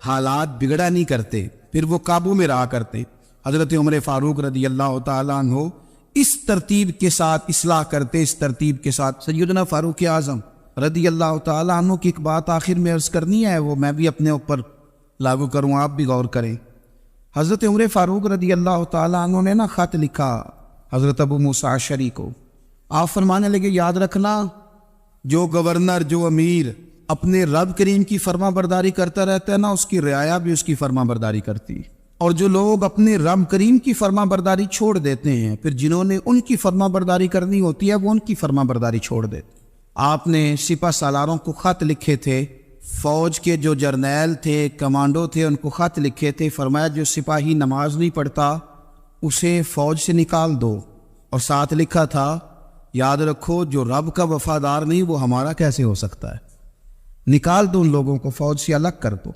حالات بگڑا نہیں کرتے، پھر وہ قابو میں رہا کرتے۔ حضرت عمر فاروق رضی اللہ تعالیٰ عنہ اس ترتیب کے ساتھ اصلاح کرتے، اس ترتیب کے ساتھ۔ سیدنا فاروق اعظم رضی اللہ تعالیٰ عنہ کی ایک بات آخر میں عرض کرنی ہے، وہ میں بھی اپنے اوپر لاگو کروں، آپ بھی غور کریں۔ حضرت عمر فاروق رضی اللہ تعالیٰ عنہ نے نا خط لکھا حضرت ابو موسیٰ اشعری کو۔ آپ فرمانے لگے یاد رکھنا جو گورنر، جو امیر اپنے رب کریم کی فرما برداری کرتا رہتا ہے نا، اس کی رعایا بھی اس کی فرما برداری کرتی، اور جو لوگ اپنے رب کریم کی فرما برداری چھوڑ دیتے ہیں پھر جنہوں نے ان کی فرما برداری کرنی ہوتی ہے وہ ان کی فرما برداری چھوڑ دیتے۔ آپ نے سپہ سالاروں کو خط لکھے تھے، فوج کے جو جرنیل تھے، کمانڈو تھے، ان کو خط لکھے تھے، فرمایا جو سپاہی نماز نہیں پڑھتا اسے فوج سے نکال دو، اور ساتھ لکھا تھا یاد رکھو جو رب کا وفادار نہیں وہ ہمارا کیسے ہو سکتا ہے، نکال دو ان لوگوں کو، فوج سے الگ کر دو۔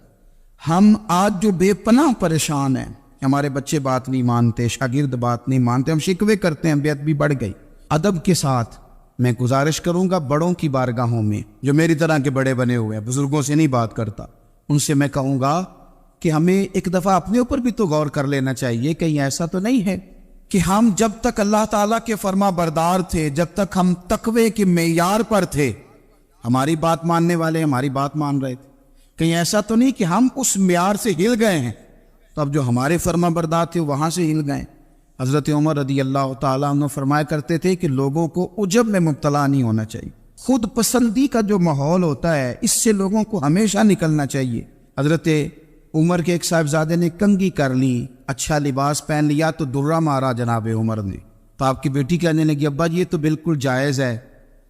ہم آج جو بے پناہ پریشان ہیں، ہمارے بچے بات نہیں مانتے، شاگرد بات نہیں مانتے، ہم شکوے کرتے ہیں، بے ادبی بڑھ گئی۔ ادب کے ساتھ میں گزارش کروں گا بڑوں کی بارگاہوں میں، جو میری طرح کے بڑے بنے ہوئے ہیں، بزرگوں سے نہیں بات کرتا، ان سے میں کہوں گا کہ ہمیں ایک دفعہ اپنے اوپر بھی تو غور کر لینا چاہیے، کہیں ایسا تو نہیں ہے کہ ہم جب تک اللہ تعالیٰ کے فرما بردار تھے، جب تک ہم تقوی کے معیار پر تھے، ہماری بات ماننے والے ہماری بات مان رہے تھے، کہیں ایسا تو نہیں کہ ہم اس معیار سے ہل گئے ہیں تو اب جو ہمارے فرما بردار تھے وہاں سے ہل گئے۔ حضرت عمر رضی اللہ تعالیٰ عنہ فرمایا کرتے تھے کہ لوگوں کو عجب میں مبتلا نہیں ہونا چاہیے، خود پسندی کا جو ماحول ہوتا ہے اس سے لوگوں کو ہمیشہ نکلنا چاہیے۔ حضرت عمر کے ایک صاحبزادے نے کنگھی کر لی، اچھا لباس پہن لیا تو درہ مارا جناب عمر نے، تو آپ کی بیٹی کہنے لگی ابا یہ تو بالکل جائز ہے،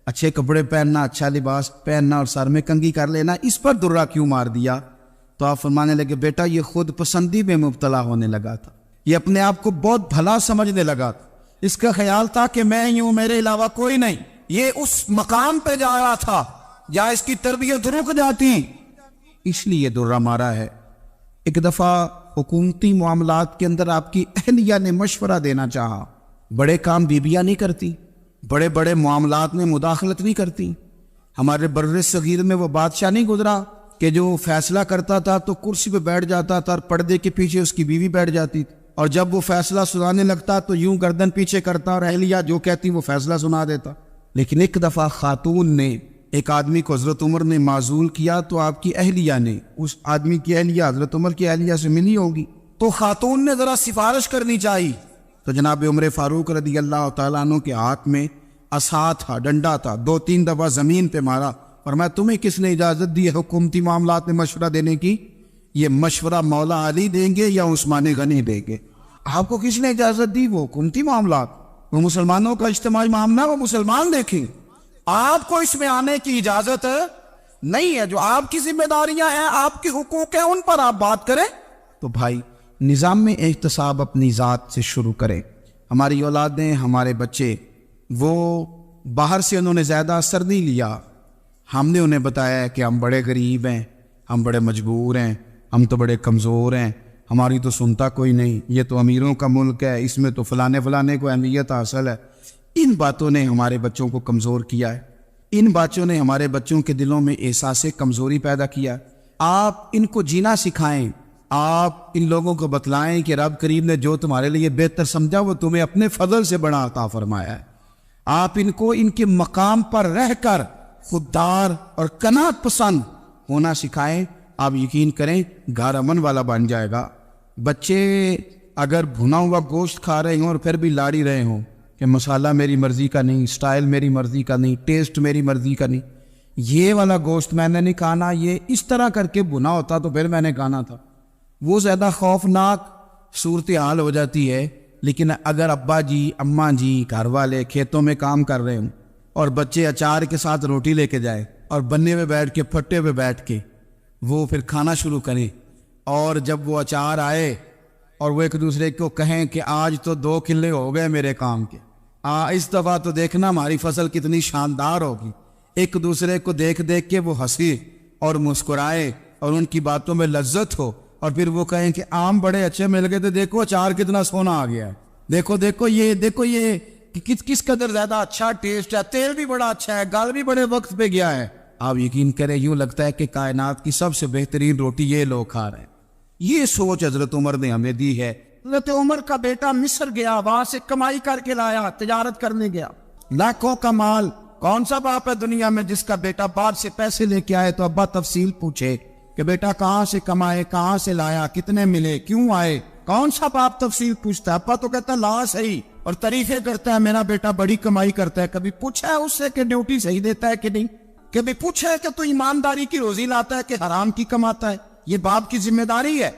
اچھے کپڑے پہننا، اچھا لباس پہننا اور سر میں کنگھی کر لینا، اس پر درہ کیوں مار دیا؟ تو آپ فرمانے لگے بیٹا یہ خود پسندی میں مبتلا ہونے لگا تھا، یہ اپنے آپ کو بہت بھلا سمجھنے لگا تھا، اس کا خیال تھا کہ میں ہی ہوں، میرے علاوہ کوئی نہیں، یہ اس مقام پہ جا رہا تھا جہاں اس کی تربیت رک جاتی، اس لیے درہ مارا ہے۔ ایک دفعہ حکومتی معاملات کے اندر آپ کی اہلیہ نے مشورہ دینا چاہا، بڑے کام بیویاں نہیں کرتی، بڑے بڑے معاملات میں مداخلت نہیں کرتی۔ ہمارے بر صغیر میں وہ بادشاہ نہیں گزرا کہ جو فیصلہ کرتا تھا تو کرسی پہ بیٹھ جاتا تھا اور پردے کے پیچھے اس کی بیوی بیٹھ جاتی تھی، اور جب وہ فیصلہ سنانے لگتا تو یوں گردن پیچھے کرتا اور اہلیہ جو کہتی وہ فیصلہ سنا دیتا۔ لیکن ایک دفعہ خاتون نے ایک آدمی کو حضرت عمر نے معزول کیا تو آپ کی اہلیہ نے اس آدمی کی اہلیہ حضرت عمر کی اہلیہ سے ملی ہوگی، تو خاتون نے ذرا سفارش کرنی چاہیے، تو جناب عمر فاروق رضی اللہ تعالیٰ عنہ کے ہاتھ میں عصا تھا، ڈنڈا تھا، 2-3 دفعہ زمین پہ مارا، فرمایا تمہیں کس نے اجازت دی ہے حکومتی معاملات میں مشورہ دینے کی؟ یہ مشورہ مولا علی دیں گے یا عثمان غنی دیں گے؟ آپ کو کس نے اجازت دی؟ وہ حکومتی معاملات، وہ مسلمانوں کا اجتماعی معاملہ، وہ مسلمان دیکھیں، آپ کو اس میں آنے کی اجازت نہیں ہے۔ جو آپ کی ذمہ داریاں ہیں، آپ کے حقوق ہیں، ان پر آپ بات کریں۔ تو بھائی نظام میں احتساب اپنی ذات سے شروع کریں۔ ہماری اولادیں، ہمارے بچے، وہ باہر سے انہوں نے زیادہ اثر نہیں لیا، ہم نے انہیں بتایا کہ ہم بڑے غریب ہیں، ہم بڑے مجبور ہیں، ہم تو بڑے کمزور ہیں، ہماری تو سنتا کوئی نہیں، یہ تو امیروں کا ملک ہے، اس میں تو فلانے کو اہمیت حاصل ہے۔ ان باتوں نے ہمارے بچوں کو کمزور کیا ہے، ان باتوں نے ہمارے بچوں کے دلوں میں احساس کمزوری پیدا کیا۔ آپ ان کو جینا سکھائیں، آپ ان لوگوں کو بتلائیں کہ رب کریم نے جو تمہارے لیے بہتر سمجھا وہ تمہیں اپنے فضل سے بڑا عطا فرمایا ہے۔ آپ ان کو ان کے مقام پر رہ کر خوددار اور قناعت پسند ہونا سکھائیں، آپ یقین کریں گھر امن والا بن جائے گا۔ بچے اگر بھنا ہوا گوشت کھا رہے ہوں اور پھر بھی لاڑی رہے ہوں کہ مسالہ میری مرضی کا نہیں، سٹائل میری مرضی کا نہیں، ٹیسٹ میری مرضی کا نہیں، یہ والا گوشت میں نے نہیں کھانا، یہ اس طرح کر کے بھنا ہوتا تو پھر میں نے کھانا تھا، وہ زیادہ خوفناک صورتحال ہو جاتی ہے۔ لیکن اگر ابا جی، اماں جی، گھر والے کھیتوں میں کام کر رہے ہوں اور بچے اچار کے ساتھ روٹی لے کے جائے اور بننے پہ بیٹھ کے، پھٹے پہ بیٹھ کے وہ پھر کھانا شروع کریں، اور جب وہ اچار آئے اور وہ ایک دوسرے کو کہیں کہ آج تو 2 کلے ہو گئے میرے کام کے، اس دفعہ تو دیکھنا ہماری فصل کتنی شاندار ہوگی، ایک دوسرے کو دیکھ دیکھ کے وہ ہنسی اور مسکرائے اور ان کی باتوں میں لذت ہو، اور پھر وہ کہیں کہ آم بڑے اچھے مل گئے تھے، دیکھو اچار کتنا سونا آ گیا ہے، دیکھو یہ کس قدر زیادہ اچھا ٹیسٹ ہے، تیل بھی بڑا اچھا ہے، گل بھی بڑے وقت پہ گیا ہے۔ آپ یقین کریں یوں لگتا ہے کہ کائنات کی سب سے بہترین روٹی یہ لوگ کھا رہے ہیں۔ یہ سوچ حضرت عمر نے ہمیں دی ہے۔ حضرت عمر کا بیٹا مصر گیا، وہاں سے کمائی کر کے لایا، تجارت کرنے گیا، لاکھوں کا مال۔ کون سا باپ ہے دنیا میں جس کا بیٹا باہر سے پیسے لے کے آئے تو ابا تفصیل پوچھے کہ بیٹا کہاں سے کمائے، کہاں سے لایا، کتنے ملے، کیوں آئے؟ کون سا باپ تفصیل پوچھتا ہے؟ ابا تو کہتا لا صحیح اور تعریفیں کرتا ہے، میرا بیٹا بڑی کمائی کرتا ہے۔ کبھی پوچھا ہے اس سے کہ ڈیوٹی صحیح دیتا ہے کہ نہیں؟ کبھی پوچھا ہے کہ تو ایمانداری کی روزی لاتا ہے کہ حرام کی کماتا ہے؟ یہ باپ کی ذمہ داری ہے،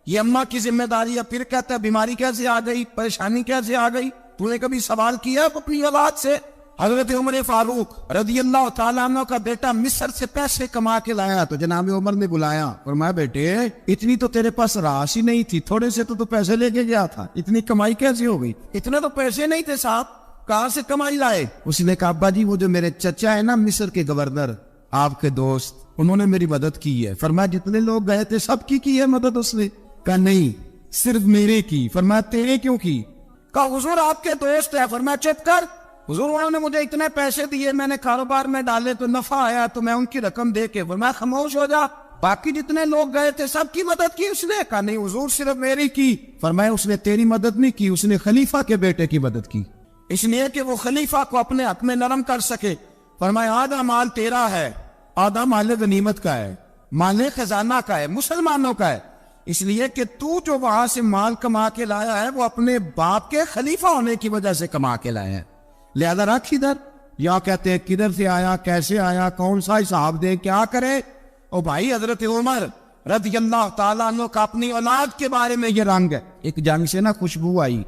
یہ اماں کی ذمہ داری ہے۔ پھر کہتا ہے بیماری کیسے آ گئی، پریشانی کیسے آ گئی؟ تو نے کبھی سوال کیا اپنی اولاد سے؟ حضرت عمر فاروق رضی اللہ تعالیٰ عنہ کا بیٹا مصر سے پیسے کما کے لایا تو جناب عمر نے بلایا، فرمایا بیٹے اتنی تو تیرے پاس راس ہی نہیں تھی، تھوڑے سے تو پیسے لے کے گیا تھا، اتنی کمائی کیسے ہو گئی؟ اتنے تو پیسے نہیں تھے صاحب، کہاں سے کمائی لائے؟ اس نے کہا ابا جی وہ جو میرے چچا ہے نا مصر کے گورنر، آپ کے دوست، انہوں نے میری مدد کی ہے۔ فرمایا جتنے لوگ گئے تھے سب کی ہے مدد؟ اس نے کہا نہیں صرف میرے کی۔ فرمایا تیرے کیوں کی؟ کہا حضور آپ کے دوست ہے۔ فرمایا چپ کر، حضور انہوں نے مجھے اتنے پیسے دیے، میں نے کاروبار میں ڈالے تو نفع آیا تو میں ان کی رقم دے کے۔ فرمایا خاموش ہو جا، باقی جتنے لوگ گئے تھے سب کی مدد کی؟ اس نے کہا نہیں حضور صرف میری کی۔ فرمایا اس نے تیری مدد نہیں کی، اس نے خلیفہ کے بیٹے کی مدد کی، اس لیے کہ وہ خلیفہ کو اپنے حق میں نرم کر سکے۔ فرمایا آدھا مال تیرا ہے، آدھا مال غنیمت کا ہے، مال خزانہ کا ہے، مسلمانوں کا ہے، اس لیے کہ تو جو وہاں سے مال کما کے لایا ہے وہ اپنے باپ کے خلیفہ ہونے کی وجہ سے کما کے لایا ہے، لہذا رکھ ادھر۔ یا کہتے ہیں کدھر سے آیا، کیسے آیا، کون سا حساب دے، کیا کرے؟ او بھائی حضرت عمر رضی اللہ تعالیٰ عنہ کا اپنی اولاد کے بارے میں یہ رنگ ہے۔ ایک جنگ سے نا خوشبو آئی،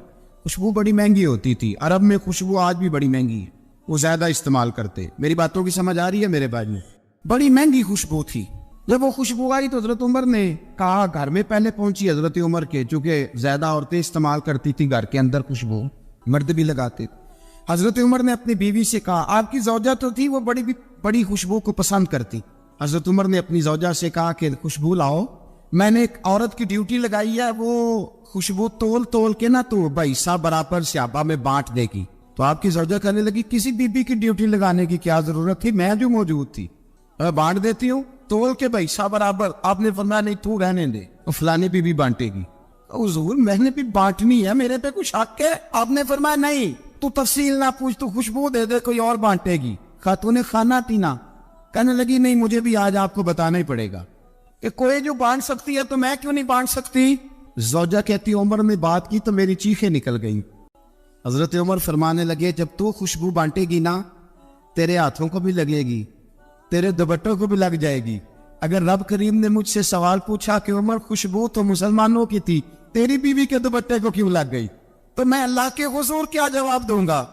خوشبو بڑی مہنگی ہوتی تھی، عرب میں خوشبو آج بھی بڑی مہنگی ہے، وہ زیادہ استعمال کرتے۔ میری باتوں کی سمجھ آ رہی ہے میرے بھائی میں؟ بڑی مہنگی خوشبو تھی۔ جب وہ خوشبو آئی تو حضرت عمر نے کہا، گھر میں پہلے پہنچی حضرت عمر کے، چونکہ زیادہ عورتیں استعمال کرتی تھی گھر کے اندر خوشبو، مرد بھی لگاتے تھے۔ حضرت عمر نے اپنی بیوی سے کہا، آپ کی زوجہ تو تھی وہ بڑی خوشبو کو پسند کرتی۔ حضرت عمر نے اپنی زوجہ سے کہا کہ خوشبو لاؤ، میں نے ایک عورت کی ڈیوٹی لگائی ہے، وہ خوشبو تول کے نا تو حصہ برابر صحابہ میں بانٹ دے گی۔ تو آپ کی زوجہ کہنے لگی کسی بی بی کی ڈیوٹی لگانے کی کیا ضرورت تھی، میں جو موجود تھی میں بانٹ دیتی ہوں تول کے حصہ برابر۔ آپ نے فرمایا نہیں تو رہنے دے، فلانے بی بی بانٹے گی۔ حضور میں نے بھی بانٹنی ہے، میرے پہ کچھ حق ہے؟ آپ نے فرمایا نہیں تو تفصیل نہ پوچھ، تو خوشبو دے دے، کوئی اور بانٹے گی۔ خاتون خانہ تھی نا، کہنے لگی نہیں مجھے بھی آج آپ کو بتانا ہی پڑے گا کہ کوئی جو بانٹ سکتی ہے تو میں کیوں نہیں بانٹ سکتی؟ زوجہ کہتی عمر نے بات کی تو میری چیخیں نکل گئیں۔ حضرت عمر فرمانے لگے جب تو خوشبو بانٹے گی نا تیرے ہاتھوں کو بھی لگے گی، تیرے دوپٹوں کو بھی لگ جائے گی۔ اگر رب کریم نے مجھ سے سوال پوچھا کہ عمر خوشبو تو مسلمانوں کی تھی، تیری بیوی کے دوپٹے کو کیوں لگ گئی، تو میں اللہ کے حضور کیا جواب دوں گا؟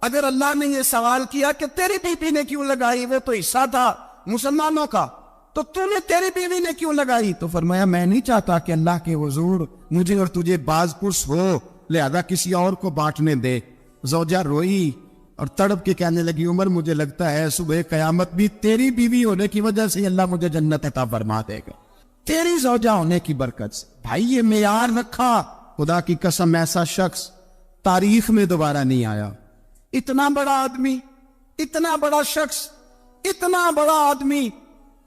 اگر اللہ نے یہ سوال کیا کہ تیری بیوی نے کیوں لگائی، وہ تو حصہ تھا مسلمانوں کا، تو نے تیری بیوی نے کیوں لگائی؟ تو فرمایا میں نہیں چاہتا کہ اللہ کے حضور مجھے اور تجھے باز پرس ہو، لہذا کسی اور کو بانٹنے دے۔ زوجہ روئی اور تڑپ کے کہنے لگی عمر مجھے لگتا ہے صبح قیامت بھی تیری بیوی ہونے کی وجہ سے اللہ مجھے جنت عطا فرما دے گا، تیری زوجہ ہونے کی برکت سے۔ بھائی یہ معیار رکھا، خدا کی قسم ایسا شخص تاریخ میں دوبارہ نہیں آیا۔ اتنا بڑا آدمی، اتنا بڑا شخص، اتنا بڑا آدمی،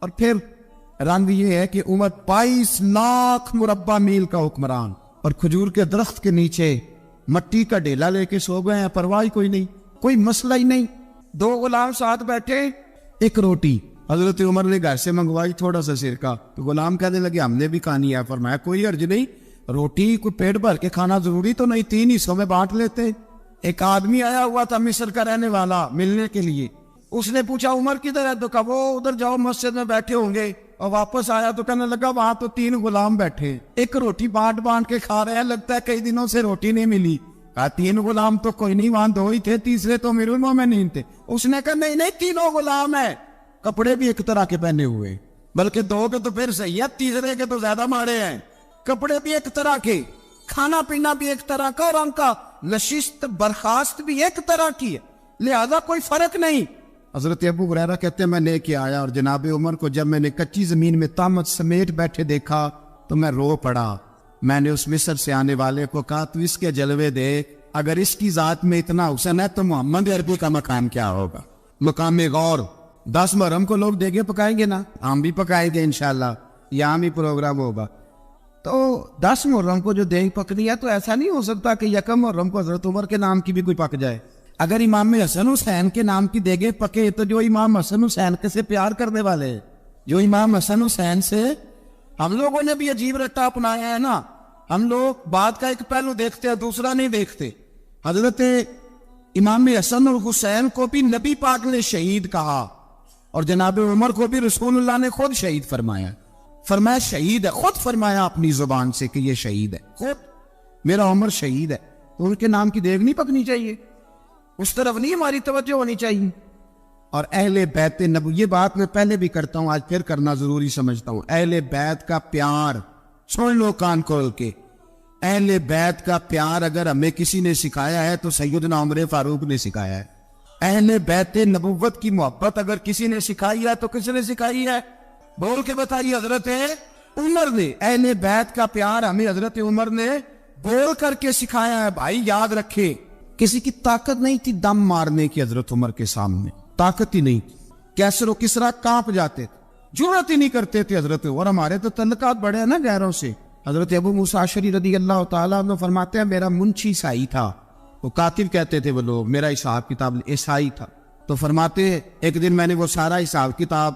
اور پھر رنگ یہ ہے کہ عمر 22 لاکھ مربع میل کا حکمران، اور کھجور کے درخت کے نیچے مٹی کا ڈیلا لے کے سو گئے ہیں، پرواہ کوئی نہیں، کوئی مسئلہ ہی نہیں۔ 2 غلام ساتھ بیٹھے، ایک روٹی حضرت عمر نے گھر سے منگوائی، تھوڑا سا سرکہ، تو غلام کہنے لگے ہم نے بھی کھانی ہے۔ فرمایا کوئی حرج نہیں، روٹی کوئی پیٹ بھر کے کھانا ضروری تو نہیں، 3 حصوں میں بانٹ لیتے۔ ایک آدمی آیا ہوا تھا مصر کا رہنے والا ملنے کے لیے، اس نے پوچھا عمر کدھر ہے؟ تو کہا وہ ادھر جاؤ مسجد میں بیٹھے ہوں گے، اور واپس آیا تو کہنے لگا وہاں تو 3 غلام بیٹھے، ایک روٹی بانٹ کے کھا رہے ہیں، لگتا ہے کئی دنوں سے روٹی نہیں ملی۔ کہا 3 غلام تو کوئی نہیں، وہاں 2 ہی تھے، تیسرے تو امیر المومنین تھے۔ اس نے کہا نہیں 3 غلام ہیں، کپڑے بھی ایک طرح کے پہنے ہوئے، بلکہ 2 کے تو پھر صحیح ہے، تیسرے کے تو زیادہ مارے ہیں، کپڑے بھی ایک طرح کے، کھانا پینا بھی ایک طرح کا، اور ان کا نشست برخاست بھی ایک طرح کی ہے، لہذا کوئی فرق نہیں۔ حضرت ابو ہریرہ کہتے ہیں میں لے کے آیا، اور جناب عمر کو جب میں نے کچی زمین میں تامت سمیٹ بیٹھے دیکھا تو میں رو پڑا۔ میں نے اس مصر سے آنے والے کو کہا تو اس کے جلوے دیکھ، اگر اس کی ذات میں اتنا حسن ہے تو محمد عربی کا مقام کیا ہوگا؟ مقام غور۔ 10 محرم کو لوگ دیگے پکائیں گے نا، ہم بھی پکائیں گے انشاءاللہ، یہاں بھی پروگرام ہوگا۔ تو 10 محرم کو جو دیگ پکنی ہے تو ایسا نہیں ہو سکتا کہ 1 محرم کو حضرت عمر کے نام کی بھی کوئی پک جائے۔ اگر امام حسن حسین کے نام کی دیگیں پکے تو جو امام حسن حسین کے سے پیار کرنے والے ہیں، جو امام حسن حسین سے، ہم لوگوں نے بھی عجیب رٹا اپنایا ہے نا، ہم لوگ بات کا ایک پہلو دیکھتے ہیں دوسرا نہیں دیکھتے۔ حضرت امام حسن اور حسین کو بھی نبی پاک نے شہید کہا، اور جناب عمر کو بھی رسول اللہ نے خود شہید فرمایا، فرمایا شہید ہے، خود فرمایا اپنی زبان سے کہ یہ شہید ہے، خود میرا عمر شہید ہے، تو ان کے نام کی دیگ نہیں پکنی چاہیے، اس طرف نہیں ہماری توجہ ہونی چاہیے۔ اور اہل بیت نبوی، یہ بات میں پہلے بھی کرتا ہوں آج پھر کرنا ضروری سمجھتا ہوں، اہل بیت کا پیار سن لو کان کھول کے، اہل بیت کا پیار اگر ہمیں کسی نے سکھایا ہے تو سیدنا عمر فاروق نے سکھایا ہے۔ اہل بیت نبوت کی محبت اگر کسی نے سکھائی ہے تو کس نے سکھائی ہے؟ بول کے بتائیے، حضرت عمر نے۔ اہل بیت کا پیار ہمیں حضرت عمر نے بول کر کے سکھایا ہے۔ بھائی یاد رکھے، کسی کی طاقت نہیں تھی دم مارنے کی حضرت عمر کے سامنے، طاقت ہی نہیں تھی، کیسر و کسرا کانپ جاتے تھے، جرأت ہی نہیں کرتے تھے حضرت عمر۔ ہمارے تو تعلقات بڑے ہیں نا غیروں سے۔ حضرت ابو موسیٰ اشعری رضی اللہ تعالیٰ عنہ فرماتے ہیں میرا منشی عیسائی تھا، وہ کاتب کہتے تھے وہ لوگ، میرا حساب کتاب عیسائی تھا، تو فرماتے ایک دن میں نے وہ سارا حساب کتاب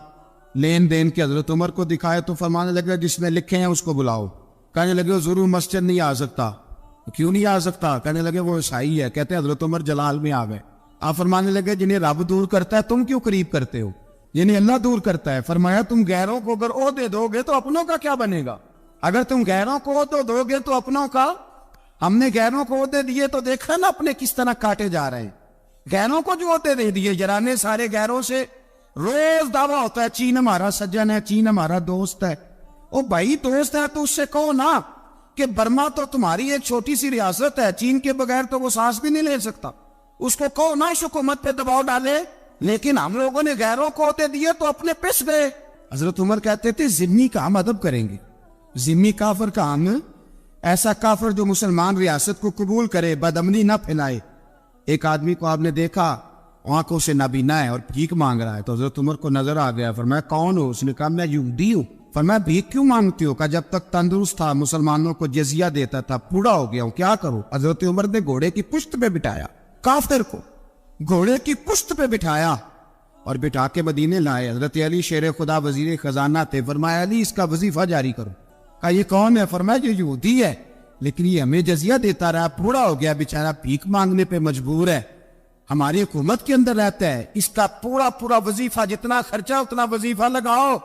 لین دین کے حضرت عمر کو دکھائے تو فرمانے لگے جس میں لکھے ہیں اس کو بلاؤ۔ کہنے لگے وہ ضرور مسجد نہیں آ سکتا۔ کیوں نہیں آ سکتا؟ کہنے لگے وہ عیسائی ہے۔ کہتے ہیں حضرت عمر جلال میں آ گئے۔ آپ فرمانے لگے جنہیں رب دور کرتا ہے تم کیوں قریب کرتے ہو؟ یعنی اللہ دور کرتا ہے۔ فرمایا تم غیروں کو اگر عہدے دو گے تو اپنوں کا کیا بنے گا؟ اگر تم غیروں کو عہدے دو گے تو اپنوں کا۔ ہم نے غیروں کو عہدے دیے تو دیکھا نا اپنے کس طرح کاٹے جا رہے ہیں۔ غیروں کو جو عہدے دے دیے، جرانے سارے غیروں سے روز دعویٰ ہوتا ہے چین ہمارا سجن ہے، چین ہمارا دوست ہے۔ او بھائی دوست ہے تو اس سے کہو نا کہ برما تو تمہاری ایک چھوٹی سی ریاست ہے، چین کے بغیر تو وہ سانس بھی نہیں لے سکتا، اس کو کہو نا اس حکومت پہ دباؤ ڈالے۔ لیکن ہم لوگوں نے غیروں کو عہدے دیے تو اپنے پس گئے۔ حضرت عمر کہتے تھے ذمہ کا ہم ادب کریں گے، ذمہ کافر کا ہم، ایسا کافر جو مسلمان ریاست کو قبول کرے، بدامنی نہ پھیلائے۔ ایک آدمی کو آپ نے دیکھا آنکھوں سے نابینا ہے اور بھیک مانگ رہا ہے، تو حضرت عمر کو نظر آ گیا، فرمایا کون ہو؟ اس نے کہا میں یہودی ہوں۔ فرمایا بھیک کیوں مانگتے ہو؟ کہا جب تک تندرست تھا مسلمانوں کو جزیہ دیتا تھا، بوڑھا ہو گیا ہوں کیا کروں؟ حضرت عمر نے گھوڑے کی پشت پہ بٹھایا کافر کو، گھوڑے کی پشت پہ بٹھایا اور بٹھا کے مدینے لائے. حضرت علی شیر خدا وزیر خزانہ تھے. فرمایا علی اس کا وظیفہ جاری کرو. کہا یہ کون ہے؟ فرمایا یہ یہودی ہے لیکن یہ ہمیں جزیہ دیتا رہا, بوڑھا ہو گیا بیچارہ, بھیک مانگنے پہ مجبور ہے, ہماری حکومت کے اندر رہتا ہے, اس کا پورا وظیفہ جتنا خرچہ اتنا وظیفہ لگاؤ.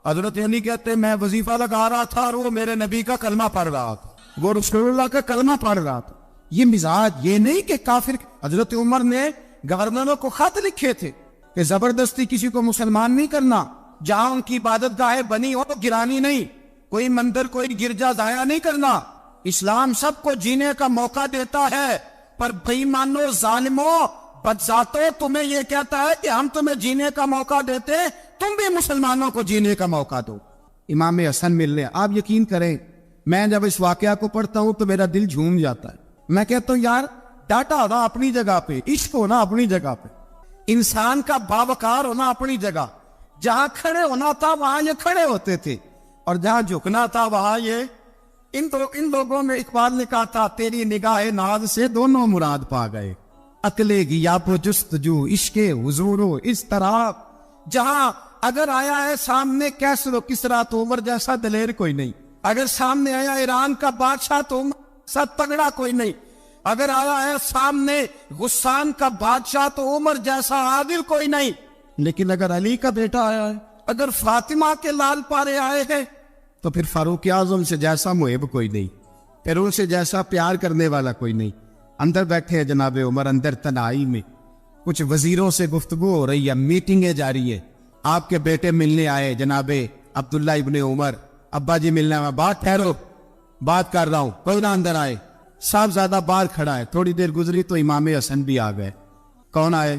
حضرت علی کہتے ہیں میں وظیفہ لگا رہا تھا اور وہ میرے نبی کا کلمہ پڑھ رہا تھا, وہ رسول اللہ کا کلمہ پڑھ رہا تھا. یہ مزاج یہ نہیں کہ کافر. حضرت عمر نے گورنروں کو خط لکھے تھے کہ زبردستی کسی کو مسلمان نہیں کرنا, جہاں ان کی عبادت گاہیں بنی ہو گرانی نہیں, کوئی مندر کوئی گرجا ضائع نہیں کرنا. اسلام سب کو جینے کا موقع دیتا ہے, پر بے ایمانو ظالمو بدذاتو تمہیں یہ کہتا ہے کہ ہم تمہیں جینے کا موقع دیتے, تم بھی مسلمانوں کو جینے کا موقع دو. امام حسن ملنے, آپ یقین کریں میں جب اس واقعہ کو پڑھتا ہوں تو میرا دل جھوم جاتا ہے. میں کہتا ہوں یار ڈاٹا ہونا اپنی جگہ پہ, عشق ہونا اپنی جگہ پہ, انسان کا باوقار ہونا اپنی جگہ. جہاں کھڑے ہونا تھا وہاں یہ کھڑے ہوتے تھے, اور جہاں جھکنا تھا وہاں یہ. ان لوگوں میں اقبال نے کہا تھا تیری نگاہ ناز سے دونوں مراد پا گئے, عقلِ غیاب و جستجو عشق حضور و اس طرح. جہاں اگر آیا ہے سامنے کیسر و کسرا تو عمر جیسا دلیر کوئی نہیں, اگر سامنے آیا ایران کا بادشاہ تو عمر جیسا تگڑا کوئی نہیں, اگر آیا ہے سامنے غسان کا بادشاہ تو عمر جیسا عادل کوئی نہیں. لیکن اگر علی کا بیٹا آیا ہے, اگر فاطمہ کے لال پارے آئے ہیں, تو پھر فاروق اعظم سے جیسا محب کوئی نہیں, پھر ان سے جیسا پیار کرنے والا کوئی نہیں. اندر بیٹھے ہیں جناب عمر, اندر تنہائی میں کچھ وزیروں سے گفتگو ہو رہی ہے, میٹنگیں جاری ہے. آپ کے بیٹے ملنے آئے جناب عبداللہ ابن عمر, ابا جی ملنے میں, بات ٹھہرو بات کر رہا ہوں, کوئی نہ اندر آئے. صاحبزادہ باہر کھڑا ہے. تھوڑی دیر گزری تو امام حسن بھی آ گئے. کون آئے؟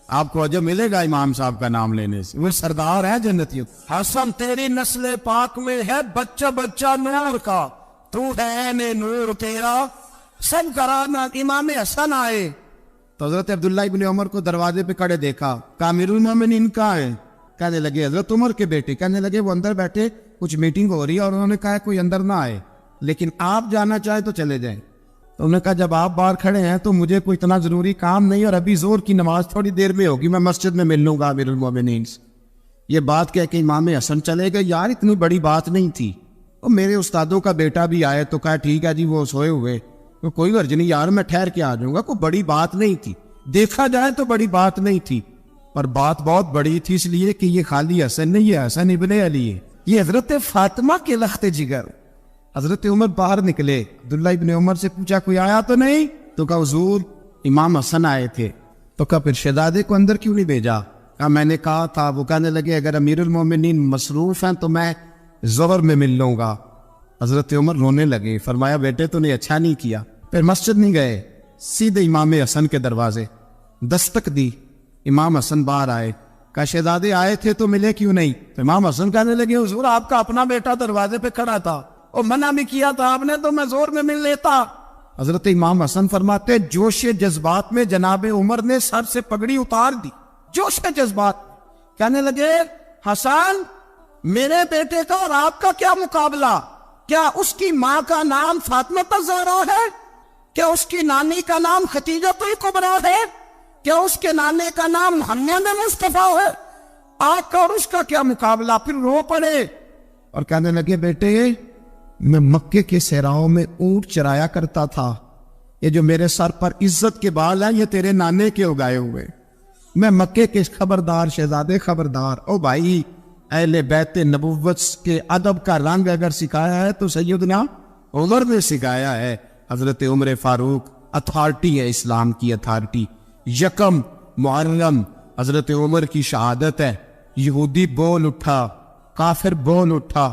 آپ کو عجب ملے گا امام صاحب کا نام لینے سے, وہ سردار ہے جنتیوں. حسن تیری نسل پاک میں ہے بچہ بچہ نور کا, تو ہے نور تیرا سب کرانا. امام حسن آئے تو حضرت عبداللہ ابن عمر کو دروازے پہ کھڑے دیکھا. امیر المومنین کہاں ہے؟ کہنے لگے حضرت عمر کے بیٹے. کہنے لگے وہ اندر بیٹھے, کچھ میٹنگ ہو رہی ہے اور انہوں نے کہا کوئی اندر نہ آئے, لیکن آپ جانا چاہیں تو چلے جائیں. تو انہوں نے کہا جب آپ باہر کھڑے ہیں تو مجھے کوئی اتنا ضروری کام نہیں, اور ابھی زور کی نماز تھوڑی دیر میں ہوگی, میں مسجد میں مل لوں گا امیر المومنین سے. یہ بات کہہ کے امام حسن چلے گئے. یار اتنی بڑی بات نہیں تھی. اور میرے استادوں کا بیٹا بھی آئے تو کہا ٹھیک ہے جی وہ سوئے ہوئے, تو کوئی غرض نہیں یار میں ٹھہر کے آ جاؤں گا, کوئی بڑی بات نہیں تھی. دیکھا جائے تو بڑی بات نہیں تھی, پر بات بہت بڑی تھی, اس لیے کہ یہ خالی حسن نہیں ہے, حسن ابن علی ہے, یہ حضرت فاطمہ کے لخت جگر. حضرت عمر باہر نکلے, عبداللہ ابن عمر سے پوچھا کوئی آیا تو نہیں؟ تو کہا حضور امام حسن آئے تھے. تو کہا پھر شہزادے کو اندر کیوں نہیں بھیجا؟ کہا میں نے کہا تھا. وہ کہنے لگے اگر امیر المومنین مصروف ہیں تو میں ظہر میں مل لوں گا. حضرت عمر رونے لگے. فرمایا بیٹے تو نے اچھا نہیں کیا. پھر مسجد نہیں گئے, سیدھے امام حسن کے دروازے دستک دی. امام حسن باہر آئے. کہا شہزادے آئے تھے تو ملے کیوں نہیں؟ تو امام حسن کہنے لگے حضور آپ کا اپنا بیٹا دروازے پہ کھڑا تھا, اور منع بھی کیا تھا آپ نے, تو میں زور میں مل لیتا. حضرت امام حسن فرماتے جوش جذبات میں جناب عمر نے سر سے پگڑی اتار دی. جوش جذبات کہنے لگے حسن میرے بیٹے کا اور آپ کا کیا مقابلہ؟ کیا اس کی ماں کا نام فاطمہ الزہرا ہے؟ کیا اس کی نانی کا نام خدیجہ کبریٰ ہے؟ کیا اس کے نانے کا نام محمد مصطفیٰ ہے؟ آپ کا اور اس کا کیا مقابلہ؟ پھر رو پڑے اور کہنے لگے بیٹے میں مکے کے صحراؤں میں اونٹ چرایا کرتا تھا, یہ جو میرے سر پر عزت کے بال ہیں یہ تیرے نانے کے اگائے ہوئے. میں مکے کے خبردار شہزادے خبردار. او بھائی اہل بیت نبوت کے ادب کا رنگ اگر سکھایا ہے تو سیدنا عمر نے سکھایا ہے. حضرت عمر فاروق اتھارٹی ہے, اسلام کی اتھارٹی. یکم محرم حضرت عمر کی شہادت ہے. یہودی بول اٹھا, کافر بول اٹھا.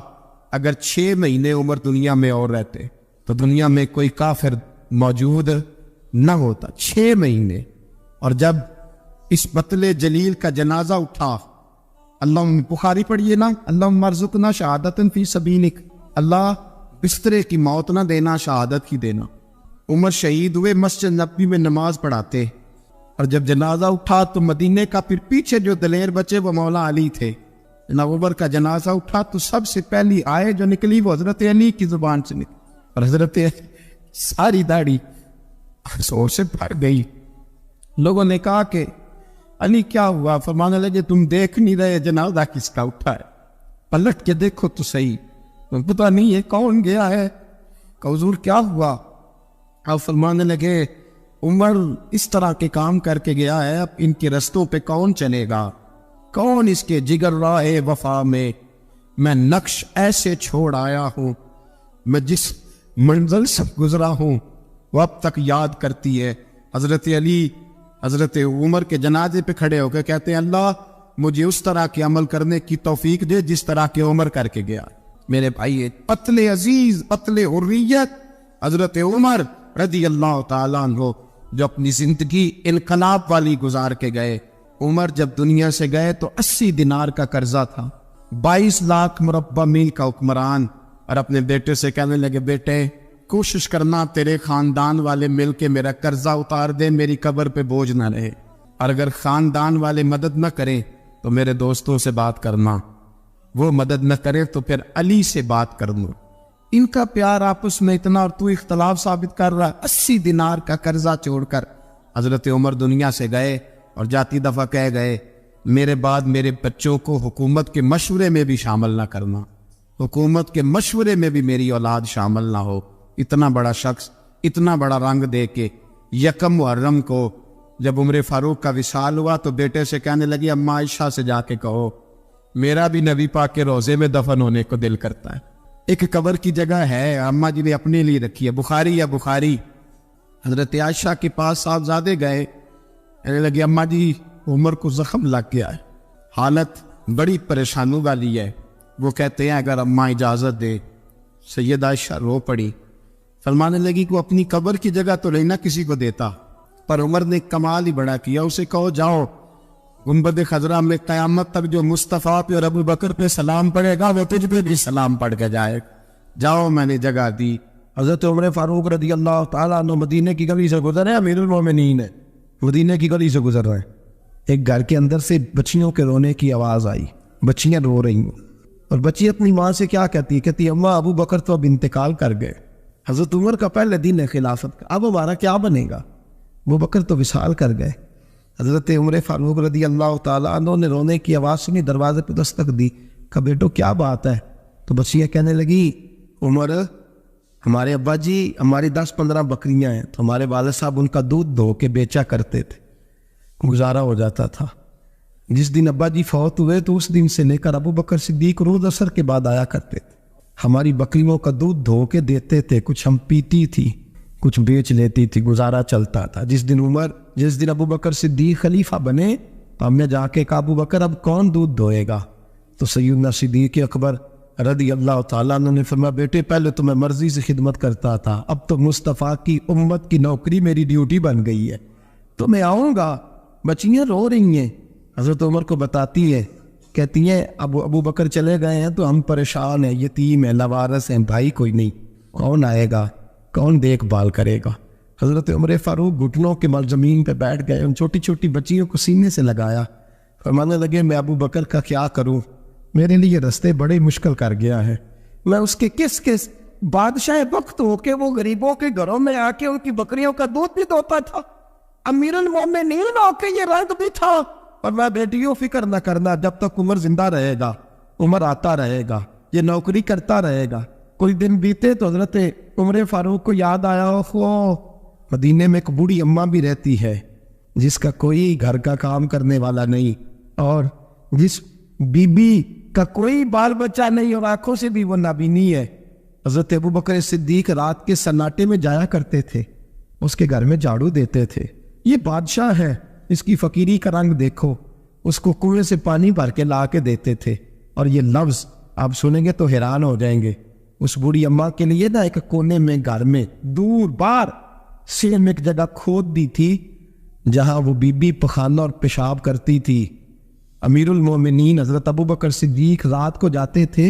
اگر 6 مہینے عمر دنیا میں اور رہتے تو دنیا میں کوئی کافر موجود نہ ہوتا. 6 مہینے. اور جب اس بطل جلیل کا جنازہ اٹھا, اللہ بخاری پڑھیے نا, اللہ مرزقنا شہادت فی سبیلک, اللہ بسترے کی موت نہ دینا, شہادت کی دینا. عمر شہید ہوئے, مسجد نبوی میں نماز پڑھاتے, اور جب جنازہ اٹھا تو مدینے کا پھر پیچھے جو دلیر بچے وہ مولا علی تھے. جناب عمر کا جنازہ اٹھا تو سب سے پہلی آئے جو نکلی وہ حضرت علی کی زبان سے نکلی, اور حضرت ساری داڑھی افسوس سے بھر گئی. لوگوں نے کہا کہ علی کیا ہوا؟ فرمانے لگے تم دیکھ نہیں رہے جنازہ کس کا اٹھا ہے؟ پلٹ کے دیکھو تو صحیح، تم پتہ نہیں ہے کون گیا ہے؟ کہ حضور کیا ہوا؟ آپ فرمانے لگے عمر اس طرح کے کام کر کے گیا ہے، اب ان کے رستوں پہ کون چلے گا؟ کون اس کے جگر راہ وفا میں نقش ایسے چھوڑ آیا ہوں، میں جس منزل سے گزرا ہوں وہ اب تک یاد کرتی ہے۔ حضرت علی حضرت عمر کے جنازے پہ کھڑے ہو کے کہتے ہیں اللہ مجھے اس طرح کے عمل کرنے کی توفیق دے جس طرح کے عمر کر کے گیا۔ میرے بھائی قتل عزیز، قتل حریت، حضرت عمر رضی اللہ تعالیٰ عنہ جو اپنی زندگی انقلاب والی گزار کے گئے۔ عمر جب دنیا سے گئے تو 80 دینار کا قرضہ تھا، 22 لاکھ مربع میل کا حکمران، اور اپنے بیٹے سے کہنے لگے بیٹے کوشش کرنا تیرے خاندان والے مل کے میرا قرضہ اتار دے، میری قبر پہ بوجھ نہ رہے، اور اگر خاندان والے مدد نہ کریں تو میرے دوستوں سے بات کرنا، وہ مدد نہ کریں تو پھر علی سے بات کر لوں۔ ان کا پیار آپس میں اتنا، اور تو اختلاف ثابت کر رہا۔ 80 دینار کا قرضہ چھوڑ کر حضرت عمر دنیا سے گئے، اور جاتی دفعہ کہہ گئے میرے بعد میرے بچوں کو حکومت کے مشورے میں بھی شامل نہ کرنا، حکومت کے مشورے میں بھی میری اولاد شامل نہ ہو۔ اتنا بڑا شخص اتنا بڑا رنگ دے کے یکم محرم کو جب عمر فاروق کا وصال ہوا تو بیٹے سے کہنے لگی اماں عائشہ سے جا کے کہو میرا بھی نبی پاک کے روزے میں دفن ہونے کو دل کرتا ہے۔ ایک قبر کی جگہ ہے اماں جی نے اپنے لیے رکھی ہے، بخاری یا بخاری۔ حضرت عائشہ کے پاس صاحبزادے گئے، کہنے لگے اماں جی عمر کو زخم لگ گیا ہے، حالت بڑی پریشانی والی ہے۔ وہ کہتے ہیں اگر اماں اجازت دے۔ سید عائشہ رو پڑی، فرمانے لگی کہ وہ اپنی قبر کی جگہ تو لینا کسی کو دیتا، پر عمر نے کمال ہی بڑا کیا، اسے کہو جاؤ گنبد خضرا میں قیامت تک جو مصطفیٰ پہ اور ابو بکر پہ سلام پڑے گا وہ تجھ پہ بھی سلام پڑھ کے جائے، جاؤ میں نے جگہ دی۔ حضرت عمر فاروق رضی اللہ تعالیٰ عنہ مدینے کی گلی سے گزر رہے ہیں، امیر المومنین ہے، مدینے کی گلی سے گزر رہے ہیں، ایک گھر کے اندر سے بچیوں کے رونے کی آواز آئی، بچیاں رو رہی ہیں، اور بچی اپنی ماں سے کیا کہتی ہے؟ کہتی اماں ابو بکر تو اب انتقال کر گئے، حضرت عمر کا پہلے دن ہے خلافت کا، اب ہمارا کیا بنے گا؟ ابو بکر تو وصال کر گئے۔ حضرت عمر فاروق رضی اللہ تعالیٰ عنہ نے رونے کی آواز سنی، دروازے پہ دستک دی، کہا بیٹو کیا بات ہے؟ تو بچیاں کہنے لگی عمر ہمارے ابا جی ہماری 10-15 بکریاں ہیں، تو ہمارے والد صاحب ان کا دودھ دھو کے بیچا کرتے تھے، گزارا ہو جاتا تھا۔ جس دن ابا جی فوت ہوئے تو اس دن سے لے کر ابو بکر صدیق روز عصر کے بعد آیا کرتے تھے، ہماری بکریوں کا دودھ دھو کے دیتے تھے، کچھ ہم پیتی تھی کچھ بیچ لیتی تھی، گزارا چلتا تھا۔ جس دن ابو بکر صدیق خلیفہ بنے تو ہم نے جا کے کہا ابو بکر اب کون دودھ دھوئے گا؟ تو سیدنا صدیق اکبر رضی اللہ تعالیٰ عنہ نے فرمایا بیٹے پہلے تو میں مرضی سے خدمت کرتا تھا، اب تو مصطفیٰ کی امت کی نوکری میری ڈیوٹی بن گئی ہے، تو میں آؤں گا۔ بچیاں رو رہی ہیں، حضرت عمر کو بتاتی ہے، کہتی ہیں ابو بکر چلے گئے ہیں تو ہم پریشان ہیں، یتیم ہیں، لاوارث ہیں، بھائی کوئی نہیں، کون آئے گا، کون دیکھ بھال کرے گا؟ حضرت عمر فاروق گھٹنوں کے بل زمین پہ بیٹھ گئے، ان چھوٹی چھوٹی بچیوں کو سینے سے لگایا، فرمانے لگے میں ابو بکر کا کیا کروں، میرے لیے رستے بڑے مشکل کر گیا ہے، میں اس کے کس بادشاہ وقت ہو کے وہ غریبوں کے گھروں میں آ کے ان کی بکریوں کا دودھ بھی دھوتا تھا، امیر المومنین ہو کے یہ رنگ بھی تھا۔ اور میں بیٹیوں فکر نہ کرنا، جب تک عمر زندہ رہے گا عمر آتا رہے گا، یہ نوکری کرتا رہے گا۔ کوئی دن بیتے تو حضرت عمر فاروق کو یاد آیا مدینے میں ایک بوڑھی اماں بھی رہتی ہے جس کا کوئی گھر کا کام کرنے والا نہیں، اور جس بی بی کا کوئی بال بچہ نہیں، اور آنکھوں سے بھی وہ نابینی ہے۔ حضرت ابو بکر صدیق رات کے سناٹے میں جایا کرتے تھے، اس کے گھر میں جھاڑو دیتے تھے، یہ بادشاہ ہے، اس کی فقیری کا رنگ دیکھو، اس کو کنویں سے پانی بھر کے لا کے دیتے تھے۔ اور یہ لفظ آپ سنیں گے تو حیران ہو جائیں گے، اس بوڑھی اماں کے لیے نا ایک کونے میں گھر میں دور بار سیل میں ایک جگہ کھود دی تھی جہاں وہ بی بی پخانہ اور پیشاب کرتی تھی۔ امیر المومنین حضرت ابو بکر صدیق رات کو جاتے تھے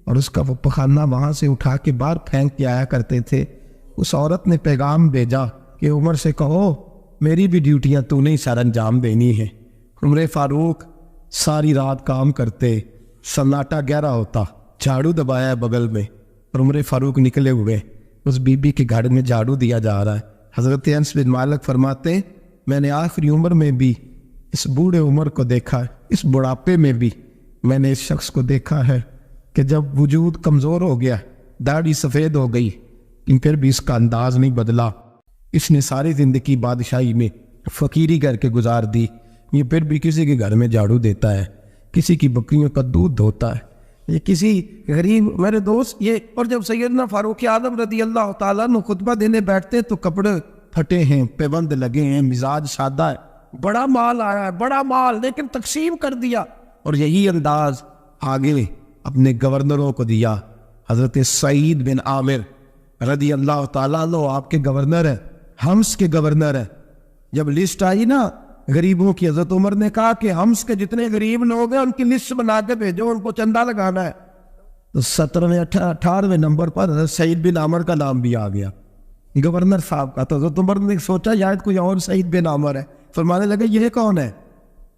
اور اس کا وہ پخانہ وہاں سے اٹھا کے باہر پھینک کے آیا کرتے تھے۔ اس عورت نے پیغام بھیجا کہ عمر سے کہو میری بھی ڈیوٹیاں تو نہیں سر انجام دینی ہے۔ عمر فاروق ساری رات کام کرتے، سناٹا گہرا ہوتا، جھاڑو دبایا ہے بغل میں، اور عمر فاروق نکلے ہوئے اس بی بی کے گھر میں جھاڑو دیا جا رہا ہے۔ حضرت انس بن مالک فرماتے میں نے آخری عمر میں بھی اس بوڑھے عمر کو دیکھا ہے، اس بڑھاپے میں بھی میں نے اس شخص کو دیکھا ہے کہ جب وجود کمزور ہو گیا، داڑھی سفید ہو گئی، لیکن پھر بھی اس کا انداز نہیں بدلا۔ اس نے ساری زندگی بادشاہی میں فقیری کر کے گزار دی، یہ پھر بھی کسی کے گھر میں جھاڑو دیتا ہے، کسی کی بکریوں کا دودھ دھوتا ہے، یہ کسی غریب میرے دوست یہ۔ اور جب سیدنا فاروق اعظم رضی اللہ تعالیٰ عنہ خطبہ دینے بیٹھتے تو کپڑے پھٹے ہیں، پیبند لگے ہیں، مزاج سادہ ہے، بڑا مال آیا ہے، بڑا مال، لیکن تقسیم کر دیا۔ اور یہی انداز آگے اپنے گورنروں کو دیا۔ حضرت سعید بن عامر رضی اللہ تعالیٰ عنہ آپ کے گورنر ہیں، حمص کے گورنر ہیں۔ جب لسٹ آئی نا غریبوں کی، حضرت عمر نے کہا کہ حمص کے جتنے غریب لوگ ہیں ان کی لسٹ بنا کے بھیجو، ان کو چندہ لگانا ہے۔ تو 17ویں 18ویں نمبر پر حضرت سعید بن عامر کا نام بھی آ گیا، گورنر صاحب کا۔ تو حضرت عمر نے سوچا شاید کوئی اور سعید بن عامر ہے، فرمانے لگے یہ کون ہے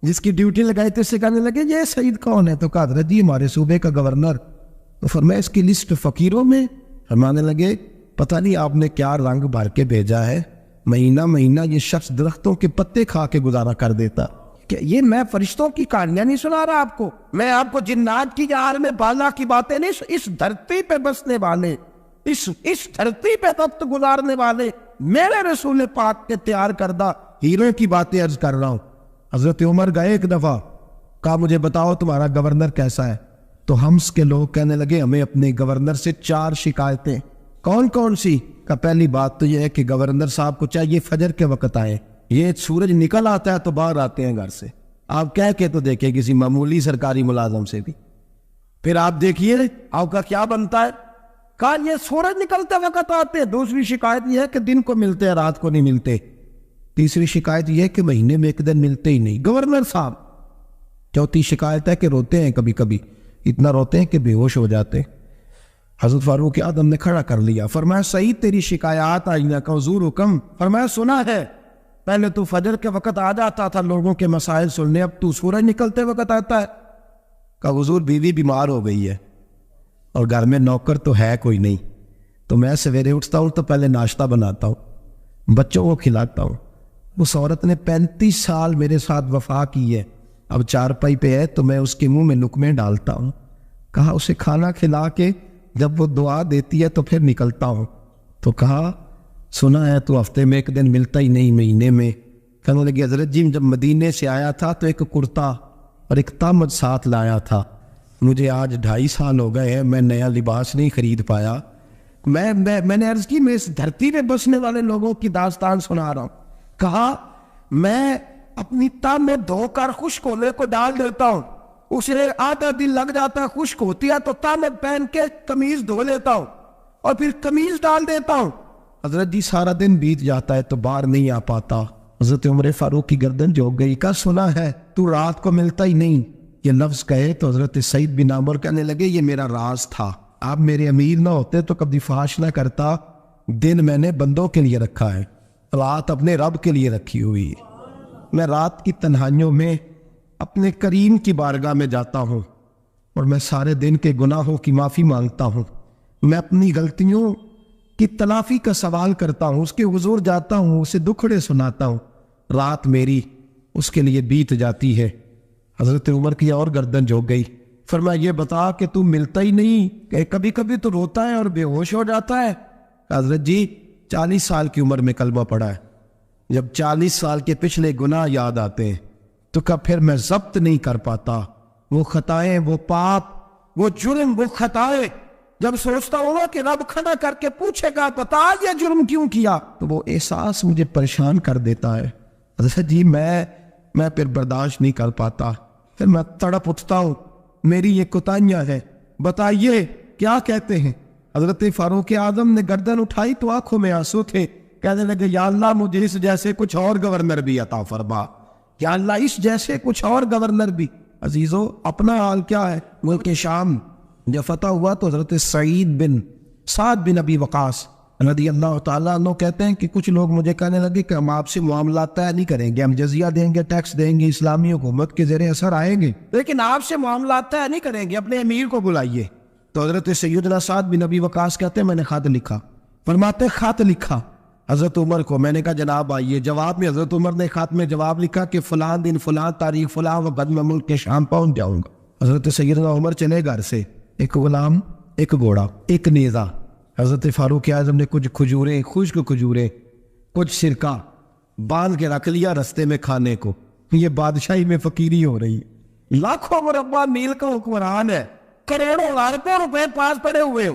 جس کی ڈیوٹی لگائی تھی؟ اس سے کہنے لگے یہ سعید کون ہے؟ تو کہا حضرت جی ہمارے صوبے کا گورنر۔ تو فرمایا اس کی لسٹ فقیروں میں؟ فرمانے لگے پتہ نہیں آپ نے کیا رنگ بھر کے بھیجا ہے، مہینہ مہینہ یہ شخص درختوں کے پتے کھا کے گزارا کر دیتا۔ کہ یہ میں فرشتوں کی کہانیاں نہیں سنا رہا آپ کو، میں آپ کو جنات کی جہار میں بالا کی باتیں نہیں، اس دھرتی پہ بسنے والے، اس دھرتی پہ وقت گزارنے والے میرے رسول پاک کے تیار کردہ ہیروں کی باتیں عرض کر رہا ہوں۔ حضرت عمر گئے ایک دفعہ، کہا مجھے بتاؤ تمہارا گورنر کیسا ہے؟ تو حمص کے لوگ کہنے لگے ہمیں اپنے گورنر سے 4 شکایتیں۔ کون کون سی؟ کہ پہلی بات تو یہ ہے کہ گورنر صاحب کو چاہیے فجر کے وقت آئے، یہ سورج نکل آتا ہے تو باہر آتے ہیں گھر سے، آپ کہہ کے تو دیکھیں کسی معمولی سرکاری ملازم سے بھی، پھر آپ دیکھیے آپ کا کیا بنتا ہے۔ کہا یہ سورج نکلتے وقت آتے ہیں۔ دوسری شکایت یہ ہے کہ دن کو ملتے ہیں رات کو نہیں ملتے۔ تیسری شکایت یہ ہے کہ مہینے میں ایک دن ملتے ہی نہیں گورنر صاحب۔ چوتھی شکایت ہے کہ روتے ہیں، کبھی کبھی اتنا روتے ہیں کہ بے ہوش ہو جاتے ہیں۔ حضرت فاروق اعظم نے کھڑا کر لیا، فرمایا سعید تیری شکایات آئینہ کا حضور حکم۔ فرمایا سنا ہے، پہلے تو فجر کے وقت آ جاتا تھا لوگوں کے مسائل سننے، اب تو سورج نکلتے وقت آتا ہے۔ کہا حضور بیوی بیمار ہو گئی ہے اور گھر میں نوکر تو ہے کوئی نہیں، تو میں سویرے اٹھتا ہوں تو پہلے ناشتہ بناتا ہوں، بچوں کو کھلاتا ہوں۔ اس عورت نے 35 سال میرے ساتھ وفا کی ہے، اب چارپائی پہ ہے تو میں اس کے منہ میں لقمے ڈالتا ہوں۔ کہا اسے کھانا کھلا کے جب وہ دعا دیتی ہے تو پھر نکلتا ہوں۔ تو کہا سنا ہے تو ہفتے میں ایک دن ملتا ہی نہیں، مہینے میں۔ کہنے لگی حضرت جی جب مدینے سے آیا تھا تو ایک کرتا اور ایک تامت ساتھ لایا تھا، مجھے آج 2.5 سال ہو گئے ہیں، میں نیا لباس نہیں خرید پایا۔ میں نے عرض کی میں اس دھرتی پہ بسنے والے لوگوں کی داستان سنا رہا ہوں۔ کہا میں اپنی تاب میں دھو کر خشک ہونے کو ڈال دیتا ہوں، اسے آدھا دن لگ جاتا ہے، خشک ہوتی ہے تو تاب میں پہن کے قمیض دھو لیتا ہوں اور پھر قمیض ڈال دیتا ہوں۔ حضرت جی سارا دن بیت جاتا ہے تو باہر نہیں آ پاتا۔ حضرت عمر فاروق کی گردن جھک گئی، کا سنا ہے تو رات کو ملتا ہی نہیں، یہ لفظ کہے تو حضرت سعید بن عامر کہنے لگے یہ میرا راز تھا، آپ میرے امیر نہ ہوتے تو کبھی فحش نہ کرتا، دن میں نے بندوں کے لیے رکھا ہے، رات اپنے رب کے لیے رکھی ہوئی ہے۔ میں رات کی تنہائیوں میں اپنے کریم کی بارگاہ میں جاتا ہوں اور میں سارے دن کے گناہوں کی معافی مانگتا ہوں، میں اپنی غلطیوں کی تلافی کا سوال کرتا ہوں، اس کے حضور جاتا ہوں، اسے دکھڑے سناتا ہوں، رات میری اس کے لیے بیت جاتی ہے۔ حضرت عمر کی اور گردن جھک گئی، فرمایا یہ بتا کہ تو ملتا ہی نہیں، کہ کبھی کبھی تو روتا ہے اور بے ہوش ہو جاتا ہے۔ حضرت جی 40 سال کی عمر میں کلمہ پڑھا ہے، جب 40 سال کے پچھلے گناہ یاد آتے ہیں تو کب پھر میں ضبط نہیں کر پاتا، وہ خطائیں، وہ پاپ، وہ جرم، وہ خطائیں، جب سوچتا ہوں کہ رب کھڑا کر کے پوچھے گا بتا یہ جرم کیوں کیا، تو وہ احساس مجھے پریشان کر دیتا ہے۔ حضرت جی میں پھر برداشت نہیں کر پاتا، پھر میں تڑپ اٹھتا ہوں، میری یہ کوتاہیاں ہیں، بتائیے کیا کہتے ہیں۔ حضرت فاروق اعظم نے گردن اٹھائی تو آنکھوں میں آنسو تھے، کہنے لگے یا اللہ مجھے اس جیسے کچھ اور گورنر بھی عطا فرما، یا اللہ اس جیسے کچھ اور گورنر بھی۔ عزیزو اپنا حال کیا ہے؟ ملک شام جب فتح ہوا تو حضرت سعد بن ابی وقاص رضی اللہ تعالیٰ عنہ کہتے ہیں کہ کچھ لوگ مجھے کہنے لگے کہ ہم آپ سے معاملات طے نہیں کریں گے، ہم جزیہ دیں گے، ٹیکس دیں گے، اسلامی حکومت کے زیر اثر آئیں گے، لیکن آپ سے معاملات طے نہیں کریں گے، اپنے امیر کو بلائیے۔ تو حضرت سیدنا سعد بن ابی وقاص کہتے ہیں میں نے خط لکھا، فرماتے خط لکھا، حضرت عمر کو. میں نے کہا جناب آئیے. جواب میں حضرت عمر نے خط میں جواب لکھا کہ فلاں دن فلاں تاریخ فلاں وقت میں ملک کے شام پہنچ جاؤں گا. حضرت سیدنا عمر چلے گھر سے. ایک غلام، ایک گھوڑا، ایک نیزہ. حضرت فاروق اعظم نے کچھ کھجوریں، خشک کھجوریں، کچھ سرکہ باندھ کے رکھ لیا رستے میں کھانے کو. یہ بادشاہی میں فقیری ہو رہی ہے. لاکھوں مربع میل کا حکمران ہے، کروڑوں لاکھوں روپے پاس پڑے ہوئے ہو.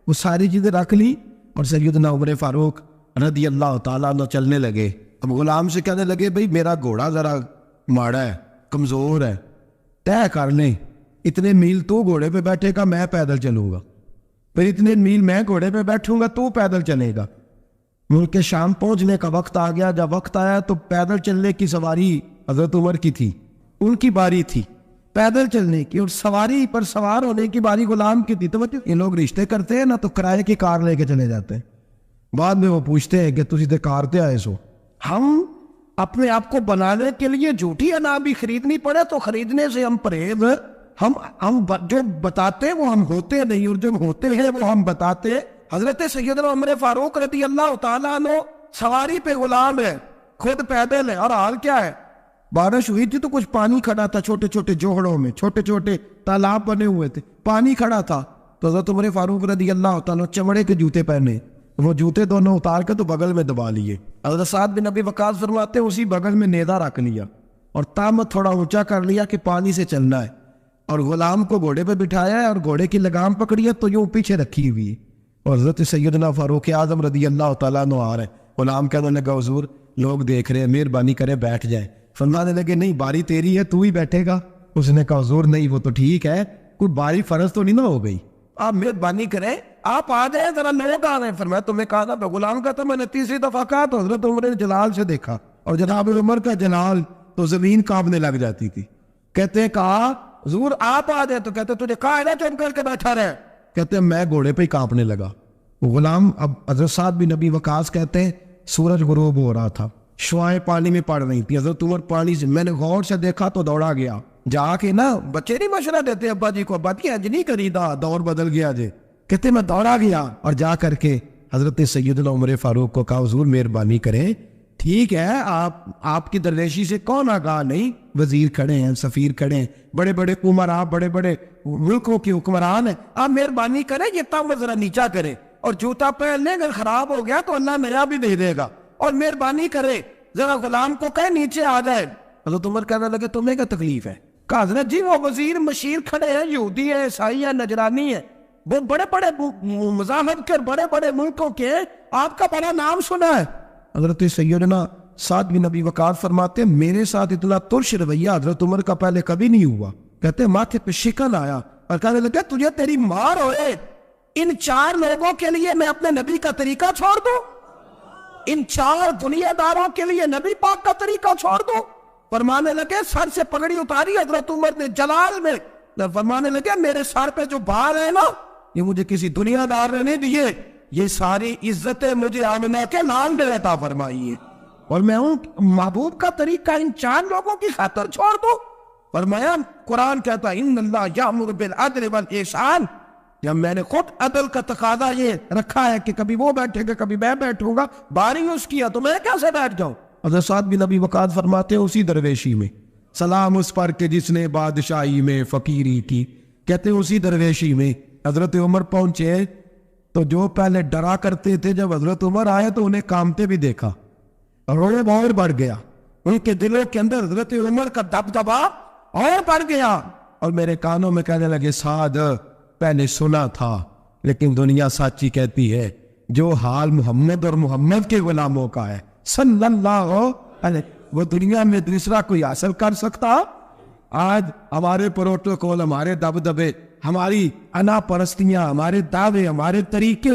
وہ ساری چیزیں رکھ لی اور سیدنا عمر فاروق رضی اللہ تعالیٰ عنہ چلنے لگے. اب غلام سے کہنے لگے بھئی میرا گھوڑا ذرا ماڑا ہے، کمزور ہے، طے کر لیں اتنے میل تو گھوڑے پہ بیٹھے گا، میں پیدل چلوں گا. پھر اتنے میل میں گھوڑے پہ بیٹھوں گا، تو پیدل چلے گا. ملک کے شام پہنچنے کا وقت آ گیا. جب وقت آیا تو پیدل چلنے کی سواری حضرت عمر کی تھی، ان کی باری تھی پیدل چلنے کی، اور سواری پر سوار ہونے کی باری غلام کی تھی. تو یہ لوگ رشتے کرتے ہیں نا تو کرائے کی کار لے کے چلے جاتے ہیں. بعد میں وہ پوچھتے ہیں کہ تجھے تے کار تے آئے سو. ہم اپنے آپ کو بنانے کے لیے جھوٹی انا بھی خریدنی پڑے تو خریدنے سے ہم پرہیز. ہم جو بتاتے وہ ہم ہوتے نہیں، اور جو ہوتے ہیں وہ ہم بتاتے. حضرت سیدنا عمر فاروق رضی اللہ تعالیٰ عنہ سواری پہ غلام ہے، خود پیدل ہے. اور حال کیا ہے، بارش ہوئی تھی تو کچھ پانی کھڑا تھا چھوٹے چھوٹے جوہڑوں میں، چھوٹے چھوٹے تالاب بنے ہوئے تھے، پانی کھڑا تھا. تو حضرت عمر فاروق رضی اللہ تعالیٰ چمڑے کے جوتے پہنے، وہ جوتے دونوں اتار کے تو بغل میں دبا لیے. حضرت سعد بن ابی وقاص فرماتے ہیں اسی بغل میں نیزہ رکھ لیا اور تامت تھوڑا اونچا کر لیا کہ پانی سے چلنا ہے، اور غلام کو گھوڑے پہ بٹھایا ہے اور گھوڑے کی لگام پکڑی ہے تو یوں پیچھے رکھی ہوئی ہے. اور حضرت سیدنا فاروق اعظم رضی اللہ تعالیٰ عنہ آ رہے ہیں. غلام کہنے لگا حضور لوگ دیکھ رہے ہیں، مہربانی کرے بیٹھ جائیں. فرمانے لگے نہیں باری تیری ہے، تو ہی بیٹھے گا. اس نے کہا حضور نہیں وہ تو ٹھیک ہے، کوئی باری فرض تو نہیں نہ ہو گئی، آپ مہربانی کریں آپ آ جائیں، ذرا لوگ آ رہے ہیں. فرمایا تمہیں کہا تھا. غلام کا تو میں نے تیسری دفعہ کہا تو حضرت عمر نے جلال سے دیکھا، اور جناب عمر کا جلال تو زمین کانپنے لگ جاتی تھی. کہتے ہیں کہا حضور آپ آ جائیں، تو کہتے تجھے کہا ہے نا چپ کر کے بیٹھا رہے. کہتے ہیں میں گھوڑے پہ ہی کانپنے لگا. غلام اب حضرت سعد بن ابی وقاص کہتے ہیں سورج غروب ہو رہا تھا، شعائیں پانی میں پڑ رہی تھی. حضرت عمر پانی سے، میں نے غور سے دیکھا تو دوڑا گیا. جا کے نا بچے نہیں مشورہ دیتے ابا جی کو، ابا جی انج نہیں کریدا، دور بدل گیا جی. کہتے میں دوڑا گیا اور جا کر کے حضرت سیدنا عمر فاروق کو کہا حضور مہربانی کریں، ٹھیک ہے آپ کی درویشی سے کون آگاہ نہیں، وزیر کھڑے ہیں، سفیر کھڑے ہیں، بڑے بڑے عمرا، بڑے بڑے ملکوں کے حکمران ہیں، آپ مہربانی کریں یہ تام ذرا نیچا کریں، اور جوتا پہن لیں، اگر خراب ہو گیا تو اللہ میرا بھی دے دے گا، اور مہربانی کرے ذرا غلام کو کہے نیچے آ جائے. حضرت عمر کہنے لگے تمہیں کیا تکلیف ہے؟ کہا حضرت جی وہ وزیر مشیر کھڑے ہیں، یہودی ہیں، عیسائی ہیں، نجرانی ہیں، وہ بڑے بڑے مزاحمت کر بڑے بڑے ملکوں کے، آپ کا بڑا نام سنا ہے. حضرت سیدنا سعد بن ابی وقاص فرماتے ہیں میرے ساتھ اتنا ترش رویہ حضرت عمر کا پہلے کبھی نہیں ہوا. کہتے ہیں ماتھے پہ شکن آیا اور کہنے لگا تجھے تیری مار ہوئے، ان 4 لوگوں کے لیے میں اپنے نبی کا طریقہ چھوڑ دوں، ان 4 دنیا داروں کے لیے نبی پاک کا طریقہ چھوڑ دوں. فرمانے لگے سر سے پگڑی اتاری حضرت عمر نے جلال میں، فرمانے لگے میرے سر پہ جو بار ہے نا یہ مجھے کسی دنیا دار نے نہیں دیے، یہ ساری عزتیں مجھے آمنہ کے نام میں عطا فرمائی ہے، اور میں ہوں محبوب کا طریقہ ان 4 لوگوں کی خاطر چھوڑ دوں. فرمایا قرآن کہتا ہے ان اللہ یامر بالعدل والاحسان، جب میں نے خود عدل کا تقاضا یہ رکھا ہے کہ کبھی وہ بیٹھے گا کبھی میں بیٹھوں گا، باری اس کیا تو میں کیسے بیٹھ جاؤں. حضرت سعد بن ابی وقاص فرماتے ہیں اسی درویشی میں سلام اس پر کہ جس نے بادشاہی میں فقیری کی. کہتے ہیں اسی درویشی میں حضرت عمر پہنچے تو جو پہلے ڈرا کرتے تھے جب حضرت عمر آئے تو انہیں کامتے بھی دیکھا، روب اور بڑھ گیا، ان کے دلوں کے اندر حضرت عمر کا دبدبا اور بڑھ گیا، اور میرے کانوں میں کہنے لگے سعد پہلے سنا تھا لیکن دنیا سچی کہتی ہے، جو حال محمد اور محمد کے غلاموں کا ہے صلی اللہ علیہ وہ دنیا میں دوسرا کوئی حاصل کر سکتا. آج ہمارے پروٹوکول، ہمارے دبدبے، ہماری انا پرستیاں، ہمارے دعوے، ہمارے طریقے،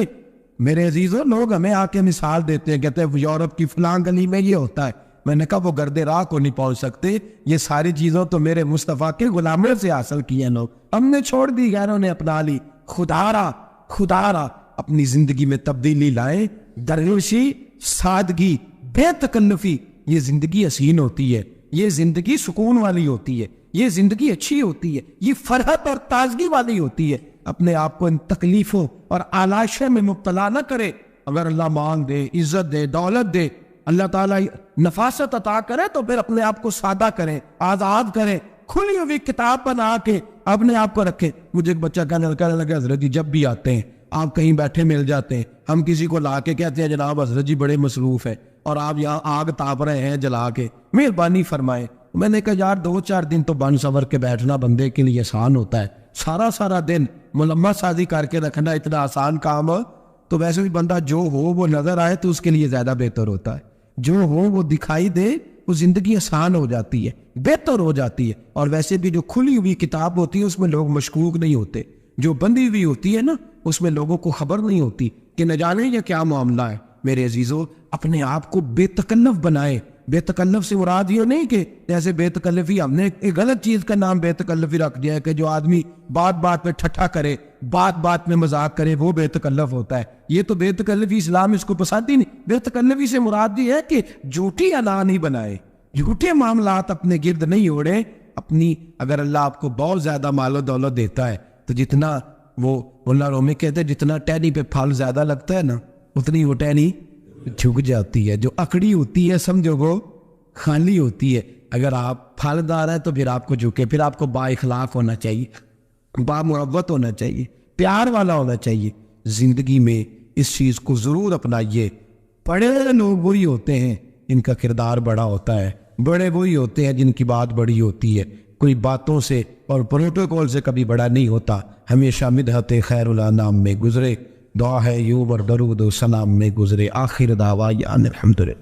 میرے عزیزوں لوگ ہمیں آ کے مثال دیتے ہیں، کہتے ہیں یورپ کی فلاں گلی میں یہ ہوتا ہے. میں نے کہا وہ گرد راہ کو نہیں پہنچ سکتے، یہ ساری چیزوں تو میرے مصطفیٰ کے غلاموں سے حاصل کی ہیں. لوگ ہم نے چھوڑ دی، غیروں نے اپنا لی. خدا را اپنی زندگی میں تبدیلی لائیں. درویشی، سادگی، بے تکلفی، یہ زندگی حسین ہوتی ہے، یہ زندگی سکون والی ہوتی ہے، یہ زندگی اچھی ہوتی ہے، یہ فرحت اور تازگی والی ہوتی ہے. اپنے آپ کو ان تکلیفوں اور آلائشوں میں مبتلا نہ کرے. اگر اللہ مال دے، عزت دے، دولت دے، اللہ تعالیٰ نفاست عطا کرے تو پھر اپنے آپ کو سادہ کریں، آزاد کریں، کھلی ہوئی کتاب بنا کے اپنے آپ کو رکھیں۔ مجھے ایک بچہ کہنے لگا حضرت جی جب بھی آتے ہیں آپ کہیں بیٹھے مل جاتے ہیں، ہم کسی کو لا کے کہتے ہیں جناب حضرت جی بڑے مصروف ہیں اور آپ یہاں آگ تاپ رہے ہیں جلا کے، مہربانی فرمائیں۔ میں نے کہا یار 2-4 دن تو بن سور کے بیٹھنا بندے کے لیے آسان ہوتا ہے، سارا دن ملمہ سازی کر کے رکھنا اتنا آسان کام ہو تو ویسے بھی بندہ جو ہو وہ نظر آئے تو اس کے لیے زیادہ بہتر ہوتا ہے، جو ہو وہ دکھائی دے، وہ زندگی آسان ہو جاتی ہے، بہتر ہو جاتی ہے۔ اور ویسے بھی جو کھلی ہوئی کتاب ہوتی ہے اس میں لوگ مشکوک نہیں ہوتے، جو بندی ہوئی ہوتی ہے نا اس میں لوگوں کو خبر نہیں ہوتی کہ نہ جانے یہ کیا معاملہ ہے۔ میرے عزیزو، اپنے آپ کو بے تکلف بنائے۔ بے تکلف سے مراد یہ نہیں کہ جیسے بے تکلفی ہم نے ایک غلط چیز کا نام بے تکلفی رکھ دیا ہے کہ جو آدمی بات پہ ٹھٹھا کرے، بات میں مذاق کرے، وہ بے تکلف ہوتا ہے۔ یہ تو بے تکلفی اسلام اس کو پسند ہی نہیں۔ بے تکلفی سے مراد یہ ہے کہ جھوٹی انا نہیں بنائے، جھوٹے معاملات اپنے گرد نہیں اوڑے۔ اپنی اگر اللہ آپ کو بہت زیادہ مال و دولت دیتا ہے تو جتنا وہ مولانا رومی کہتے ہیں جتنا ٹہنی پہ پھل زیادہ لگتا ہے نا اتنی وہ ٹہنی جھک جاتی ہے۔ جو اکڑی ہوتی ہے سمجھو وہ خالی ہوتی ہے۔ اگر آپ پھلدار ہیں تو پھر آپ کو جھکے، پھر آپ کو با اخلاق ہونا چاہیے، با محبت ہونا چاہیے، پیار والا ہونا چاہیے۔ زندگی میں اس چیز کو ضرور اپنائیے۔ بڑے لوگ وہی ہوتے ہیں جن کا کردار بڑا ہوتا ہے، بڑے وہی ہوتے ہیں جن کی بات بڑی ہوتی ہے۔ کوئی باتوں سے اور پروٹوکول سے کبھی بڑا نہیں ہوتا، ہمیشہ مدحت خیر الانام میں گزرے۔ دعا ہے یوں اور درود و سلام میں گزرے۔ آخر دعویٰ الحمدللہ۔